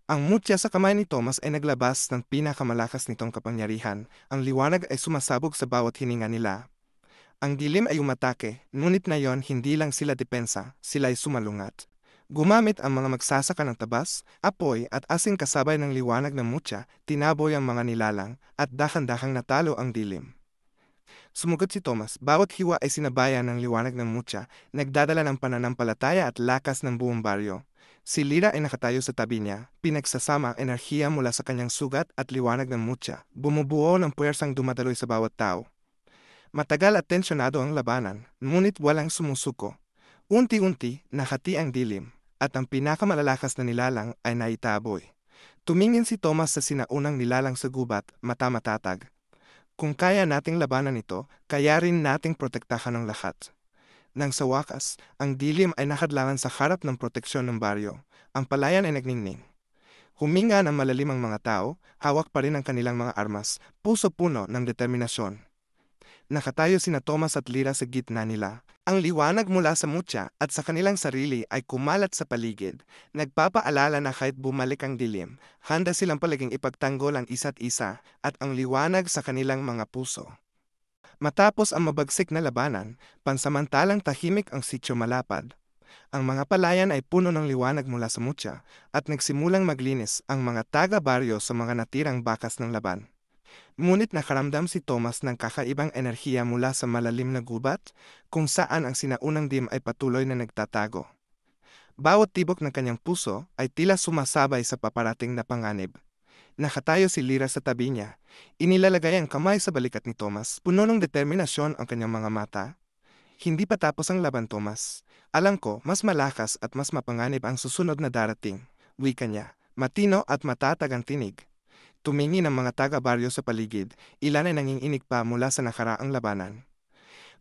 Ang mutya sa kamay ni Thomas ay naglabas ng pinakamalakas nitong kapangyarihan, ang liwanag ay sumasabog sa bawat hininga nila. Ang dilim ay umatake, ngunit ngayon hindi lang sila depensa, sila ay sumalungat. Gumamit ang mga magsasaka ng tabas, apoy at asing kasabay ng liwanag ng mutya, tinaboy ang mga nilalang, at dahan-dahang natalo ang dilim. Sumugot si Thomas, bawat hiwa ay sinabayan ng liwanag ng mutya, nagdadala ng pananampalataya at lakas ng buong baryo. Si Lyra ay nakatayo sa tabi niya, pinagsasama ang enerhiya mula sa kanyang sugat at liwanag ng mutya, bumubuo ng puwersang dumadaloy sa bawat tao. Matagal at tensyonado ang labanan, ngunit walang sumusuko. Unti-unti, nakati ang dilim, at ang pinakamalalakas na nilalang ay naitaboy. Tumingin si Thomas sa sinaunang nilalang sa gubat, mata matatag. Kung kaya nating labanan ito, kaya rin nating protektahan ang lahat. Nang sa wakas, ang dilim ay nakadlangan sa harap ng proteksyon ng baryo. Ang palayan ay nagningning. Huminga ng malalim ang mga tao, hawak pa rin ang kanilang mga armas, puso puno ng determinasyon. Nakatayo sina Thomas at Lyra sa gitna nila. Ang liwanag mula sa mutya at sa kanilang sarili ay kumalat sa paligid, nagpapaalala na kahit bumalik ang dilim, handa silang palaging ipagtanggol ang isa't isa at ang liwanag sa kanilang mga puso. Matapos ang mabagsik na labanan, pansamantalang tahimik ang Sitio Malapad. Ang mga palayan ay puno ng liwanag mula sa mutya at nagsimulang maglinis ang mga taga-baryo sa mga natirang bakas ng laban. Ngunit nakaramdam si Thomas ng kakaibang enerhiya mula sa malalim na gubat, kung saan ang sinaunang dim ay patuloy na nagtatago. Bawat tibok ng kanyang puso ay tila sumasabay sa paparating na panganib. Nakatayo si Lyra sa tabi niya, inilalagay ang kamay sa balikat ni Thomas, puno ng determinasyon ang kanyang mga mata. Hindi pa tapos ang laban, Thomas. Alam ko, mas malakas at mas mapanganib ang susunod na darating, wika niya, matino at matatag ang tinig. Tumingin ang mga taga-baryo sa paligid, ilan ay nanginginig pa mula sa nakaraang labanan.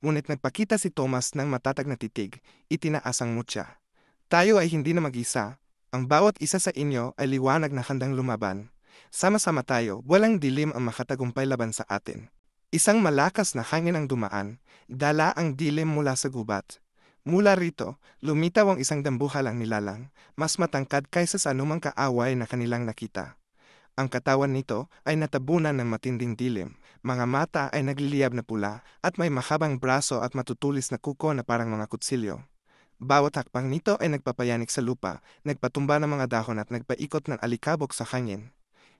Ngunit nagpakita si Thomas ng matatag na titig, itinaas ang mutya. Tayo ay hindi na mag-isa, ang bawat isa sa inyo ay liwanag na handang lumaban. Sama-sama tayo, walang dilim ang makatagumpay laban sa atin. Isang malakas na hangin ang dumaan, dala ang dilim mula sa gubat. Mula rito, lumitaw ang isang dambuhalang nilalang, mas matangkad kaysa sa anumang kaaway na kanilang nakita. Ang katawan nito ay natabunan ng matinding dilim, mga mata ay nagliliyab na pula, at may mahabang braso at matutulis na kuko na parang mga kutsilyo. Bawat hakbang nito ay nagpapayanig sa lupa, nagpatumba ng mga dahon at nagpaikot ng alikabok sa hangin.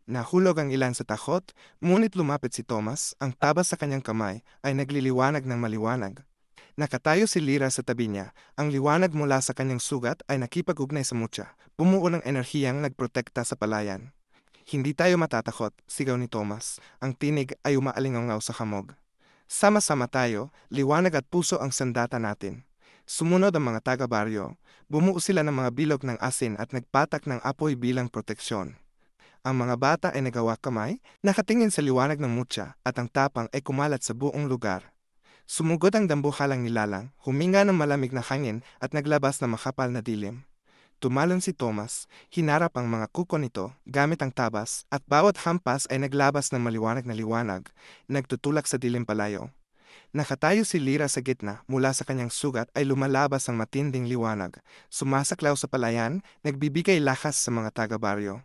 Nahulog ang ilan sa takot, ngunit lumapit si Thomas, ang tabas sa kanyang kamay ay nagliliwanag ng maliwanag. Nakatayo si Lyra sa tabi niya, ang liwanag mula sa kanyang sugat ay nakipag-ugnay sa mutya, bumuo ng enerhiyang nagprotekta sa palayan. Hindi tayo matatakot, sigaw ni Thomas, ang tinig ay umaalingaw sa hamog. Sama-sama tayo, liwanag at puso ang sandata natin. Sumunod ang mga taga-baryo, bumuo sila ng mga bilog ng asin at nagpatak ng apoy bilang proteksyon. Ang mga bata ay nagawak kamay, nakatingin sa liwanag ng mutya at ang tapang ay kumalat sa buong lugar. Sumugod ang dambuhalang nilalang, huminga ng malamig na hangin at naglabas ng makapal na dilim. Tumalon si Thomas, hinarap ang mga kuko nito gamit ang tabas at bawat hampas ay naglabas ng maliwanag na liwanag, nagtutulak sa dilim palayo. Nakatayo si Lyra sa gitna, mula sa kanyang sugat ay lumalabas ang matinding liwanag, sumasaklaw sa palayan, nagbibigay lakas sa mga taga-baryo.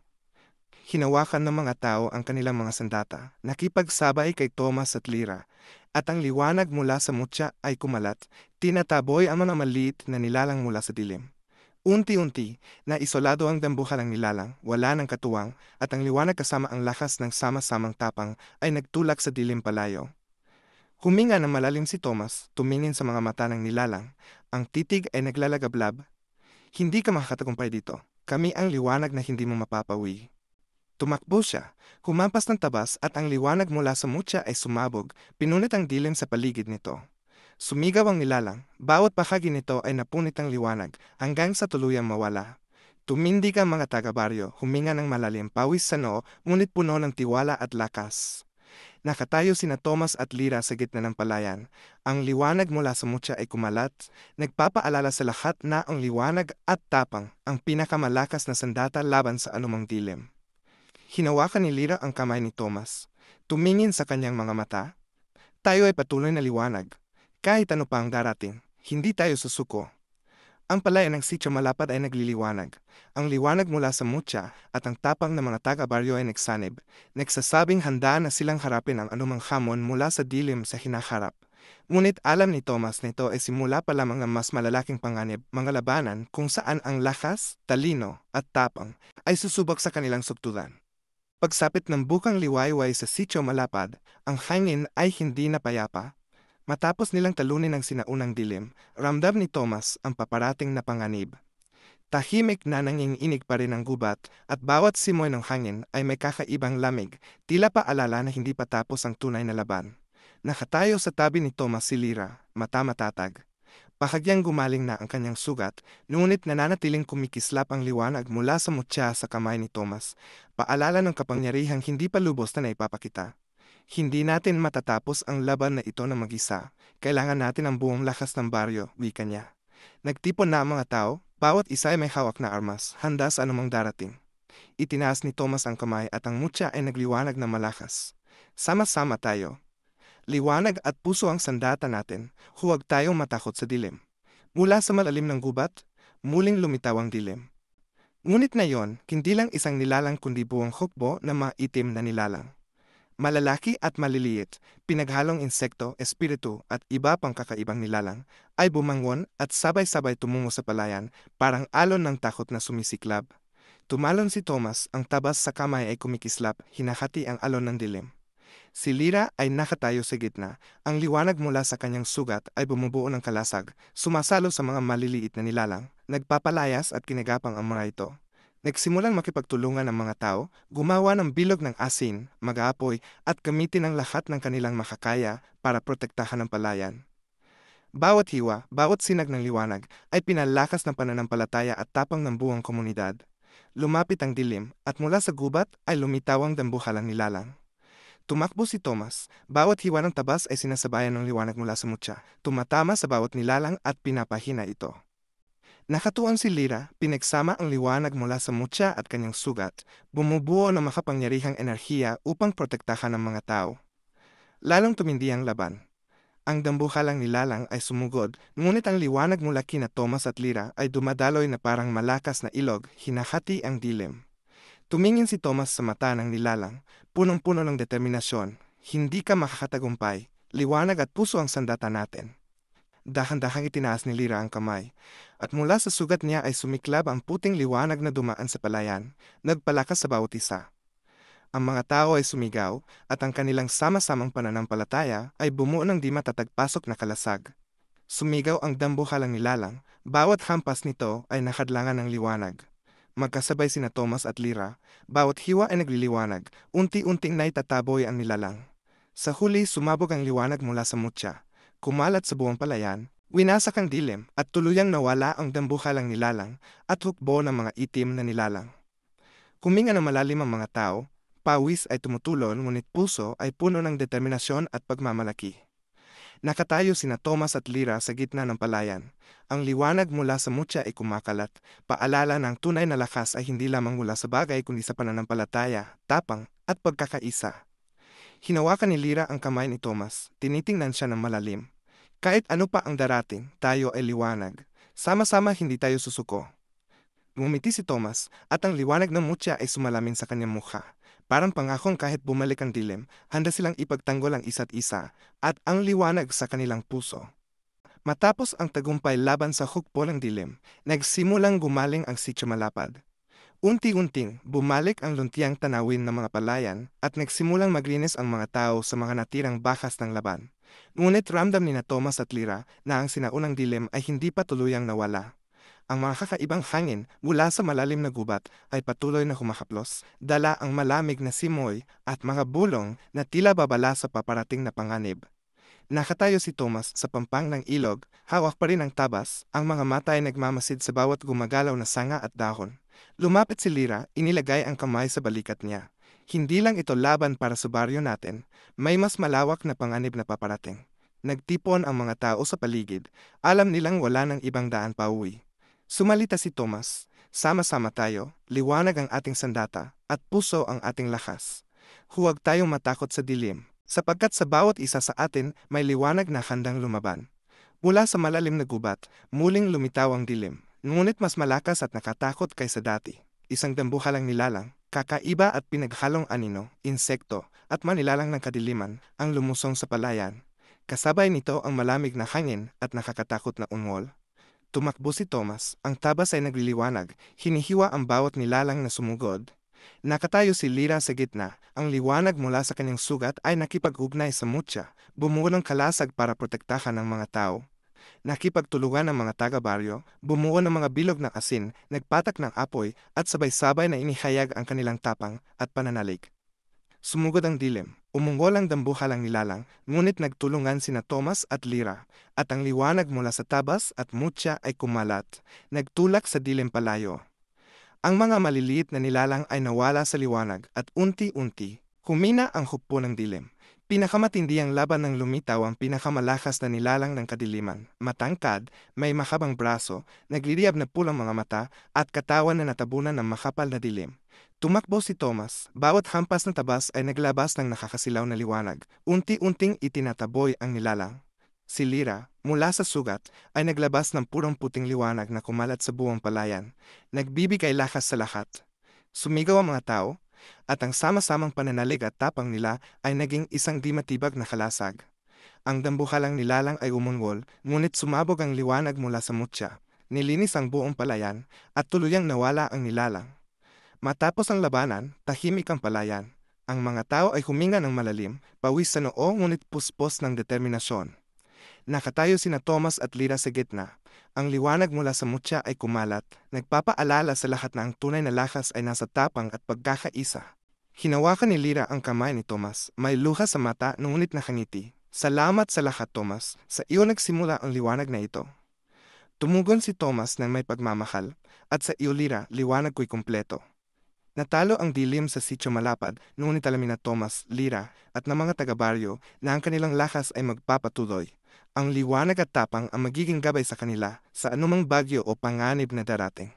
Hinawakan ng mga tao ang kanilang mga sandata, nakipagsabay kay Thomas at Lyra, at ang liwanag mula sa mutya ay kumalat, tinataboy ang mga maliit na nilalang mula sa dilim. Unti-unti, naisolado ang dambuhalang nilalang, wala ng katuwang, at ang liwanag kasama ang lakas ng sama-samang tapang ay nagtulak sa dilim palayo. Huminga ng malalim si Thomas, tumingin sa mga mata ng nilalang, ang titig ay naglalagablab. Hindi ka makakatagumpay dito, kami ang liwanag na hindi mo mapapawi. Tumakbo siya, humampas ng tabas at ang liwanag mula sa mutya ay sumabog, pinunit ang dilim sa paligid nito. Sumigaw ang nilalang, bawat bahagi nito ay napunit ng liwanag, hanggang sa tuluyang mawala. Tumindig ang mga taga-baryo, huminga ng malalim, pawis sa noo, ngunit puno ng tiwala at lakas. Nakatayo sina Thomas at Lyra sa gitna ng palayan. Ang liwanag mula sa mutya ay kumalat, nagpapaalala sa lahat na ang liwanag at tapang ang pinakamalakas na sandata laban sa anumang dilim. Hinawakan ni Lyra ang kamay ni Thomas. Tumingin sa kanyang mga mata. Tayo ay patuloy na liwanag. Kahit ano pa ang darating, hindi tayo susuko. Ang palayan ng Sitio Malapad ay nagliliwanag. Ang liwanag mula sa mutya at ang tapang ng mga taga-baryo ay nagsanib. Nagsasabing handa na silang harapin ang anumang hamon mula sa dilim sa hinaharap. Ngunit alam ni Thomas na ito ay simula pa lamang ng mas malalaking panganib, mga labanan kung saan ang lakas, talino at tapang ay susubok sa kanilang sukdulan. Pagsapit ng bukang liwayway sa Sitio Malapad, ang hangin ay hindi na payapa. Matapos nilang talunin ang sinaunang dilim, ramdam ni Thomas ang paparating na panganib. Tahimik na nanginginig pa rin ang gubat at bawat simoy ng hangin ay may kakaibang lamig, tila paalala na hindi pa tapos ang tunay na laban. Nakatayo sa tabi ni Thomas si Lyra, mata matatag. Bahagyang gumaling na ang kanyang sugat, ngunit nananatiling kumikislap ang liwanag mula sa mutya sa kamay ni Thomas, paalala ng kapangyarihang hindi pa lubos na naipapakita. Hindi natin matatapos ang laban na ito na mag-isa, kailangan natin ang buong lakas ng baryo, wika niya. Nagtipon na ang mga tao, bawat isa ay may hawak na armas, handa sa anumang darating. Itinaas ni Thomas ang kamay at ang mutya ay nagliwanag na malakas. Sama-sama tayo. Liwanag at puso ang sandata natin, huwag tayong matakot sa dilim. Mula sa malalim ng gubat, muling lumitaw ang dilim. Ngunit na yon, hindi lang isang nilalang kundi buong hukbo na maitim na nilalang. Malalaki at maliliit, pinaghalong insekto, espiritu at iba pang kakaibang nilalang, ay bumangon at sabay-sabay tumungo sa palayan, parang alon ng takot na sumisiklab. Tumalon si Thomas, ang tabas sa kamay ay kumikislap, hinahati ang alon ng dilim. Si Lyra ay nakatayo sa gitna, ang liwanag mula sa kanyang sugat ay bumubuo ng kalasag, sumasalo sa mga maliliit na nilalang, nagpapalayas at kinagapang ang mga ito. Nagsimulang makipagtulungan ang mga tao, gumawa ng bilog ng asin, mag-aapoy at gamitin ang lahat ng kanilang makakaya para protektahan ang palayan. Bawat hiwa, bawat sinag ng liwanag ay pinalakas ng pananampalataya at tapang ng buong komunidad. Lumapit ang dilim at mula sa gubat ay lumitaw ang dambuhalang nilalang. Tumakbo si Thomas, bawat hiwa ng tabas ay sinasabayan ng liwanag mula sa mutya, tumatama sa bawat nilalang at pinapahina ito. Nakatuon si Lyra, pinagsama ang liwanag mula sa mutya at kanyang sugat, bumubuo ng makapangyarihang enerhiya upang protektahan ang mga tao. Lalong tumindi ang laban. Ang dambuhalang nilalang ay sumugod, ngunit ang liwanag mula kina Thomas at Lyra ay dumadaloy na parang malakas na ilog, hinahati ang dilim. Tumingin si Thomas sa mata ng nilalang, punong-puno ng determinasyon. Hindi ka makakatagumpay, liwanag at puso ang sandata natin. Dahan-dahang itinaas ni Lira ang kamay, at mula sa sugat niya ay sumiklab ang puting liwanag na dumaan sa palayan, nagpalakas sa bawat isa. Ang mga tao ay sumigaw, at ang kanilang sama-samang pananampalataya ay bumuo ng di matatagpasok na kalasag. Sumigaw ang dambuhalang nilalang, bawat hampas nito ay nakadlangan ng liwanag. Magkasabay sina Thomas at Lira, bawat hiwa ay nagliliwanag, unti-unting naitataboy ang nilalang. Sa huli sumabog ang liwanag mula sa mutya, kumalat sa buong palayan, winasak ang dilim at tuluyang nawala ang dambuhalang nilalang at hukbo ng mga itim na nilalang. Kuminga ng malalim ang mga tao, pawis ay tumutulon ngunit puso ay puno ng determinasyon at pagmamalaki. Nakatayo sina Thomas at Lira sa gitna ng palayan. Ang liwanag mula sa mutya ay kumakalat, paalala ng tunay na lakas ay hindi lamang mula sa bagay kundi sa pananampalataya, tapang, at pagkakaisa. Hinawakan ni Lira ang kamay ni Thomas, tinitingnan siya ng malalim. Kahit ano pa ang darating, tayo ay liwanag. Sama-sama hindi tayo susuko. Ngumiti si Thomas, at ang liwanag ng mutya ay sumalamin sa kanyang mukha. Parang pangakong kahit bumalik ang dilim, handa silang ipagtanggol ang isa't isa, at ang liwanag sa kanilang puso. Matapos ang tagumpay laban sa hukbo ng dilim, nagsimulang gumaling ang Sitio Malapad. Unti-unting, bumalik ang luntiang tanawin ng mga palayan, at nagsimulang maglinis ang mga tao sa mga natirang bakas ng laban. Ngunit ramdam ni na Thomas at Lira na ang sinaunang dilim ay hindi pa tuluyang nawala. Ang mga kakaibang hangin mula sa malalim na gubat ay patuloy na humakaplos, dala ang malamig na simoy at mga bulong na tila babala sa paparating na panganib. Nakatayo si Thomas sa pampang ng ilog, hawak pa rin ang tabas, ang mga mata ay nagmamasid sa bawat gumagalaw na sanga at dahon. Lumapit si Lira, inilagay ang kamay sa balikat niya. Hindi lang ito laban para sa baryo natin, may mas malawak na panganib na paparating. Nagtipon ang mga tao sa paligid, alam nilang wala ng ibang daan pa uwi. Sumalita si Thomas, sama-sama tayo, liwanag ang ating sandata, at puso ang ating lakas. Huwag tayong matakot sa dilim, sapagkat sa bawat isa sa atin may liwanag na handang lumaban. Mula sa malalim na gubat, muling lumitaw ang dilim, ngunit mas malakas at nakatakot kaysa dati. Isang dambuhalang nilalang, kakaiba at pinaghalong anino, insekto, at manilalang ng kadiliman, ang lumusong sa palayan. Kasabay nito ang malamig na hangin at nakakatakot na ungol. Tumakbo si Thomas, ang tabas ay nagliliwanag, hinihiwa ang bawat nilalang na sumugod. Nakatayo si Lira sa gitna, ang liwanag mula sa kanyang sugat ay nakipag-ugnay sa mutya, bumuo ng kalasag para protektahan ng mga tao. Nakipagtulungan ng mga taga-baryo, bumuo ng mga bilog ng asin, nagpatak ng apoy, at sabay-sabay na inihayag ang kanilang tapang at pananalig. Sumugod ang dilim, umungol ang dambuhalang nilalang, ngunit nagtulungan sina Thomas at Lira, at ang liwanag mula sa tabas at mutya ay kumalat, nagtulak sa dilim palayo. Ang mga maliliit na nilalang ay nawala sa liwanag at unti-unti, humina ang hukbo ng dilim. Pinakamatindi ang laban ng lumitaw ang pinakamalakas na nilalang ng kadiliman. Matangkad, may mahabang braso, nagliliyab na pulang mga mata, at katawan na natabunan ng makapal na dilim. Tumakbo si Thomas, bawat hampas ng tabas ay naglabas ng nakakasilaw na liwanag. Unti-unting itinataboy ang nilalang. Si Lira, mula sa sugat, ay naglabas ng purong puting liwanag na kumalat sa buong palayan. Nagbibigay lakas sa lahat. Sumigaw ang mga tao, at ang sama-samang pananalig at tapang nila ay naging isang di matibag na kalasag. Ang dambuhalang nilalang ay umungol, ngunit sumabog ang liwanag mula sa mutya. Nilinis ang buong palayan, at tuluyang nawala ang nilalang. Matapos ang labanan, tahimik ang palayan. Ang mga tao ay huminga ng malalim, pawis sa noo ngunit puspos ng determinasyon. Nakatayo sina Thomas at Lira sa gitna. Ang liwanag mula sa mutya ay kumalat, nagpapaalala sa lahat na ang tunay na lakas ay nasa tapang at pagkakaisa. Hinawakan ni Lira ang kamay ni Thomas, may luha sa mata ngunit nakangiti. Salamat sa lahat, Thomas, sa iyo nagsimula ang liwanag na ito. Tumugon si Thomas ng may pagmamahal, at sa iyo Lira, liwanag ko'y kumpleto. Natalo ang dilim sa Sitio Malapad, ngunit alamin na Thomas, Lira, at ng mga taga-baryo na ang kanilang lakas ay magpapatuloy. Ang liwanag at tapang ang magiging gabay sa kanila sa anumang bagyo o panganib na darating.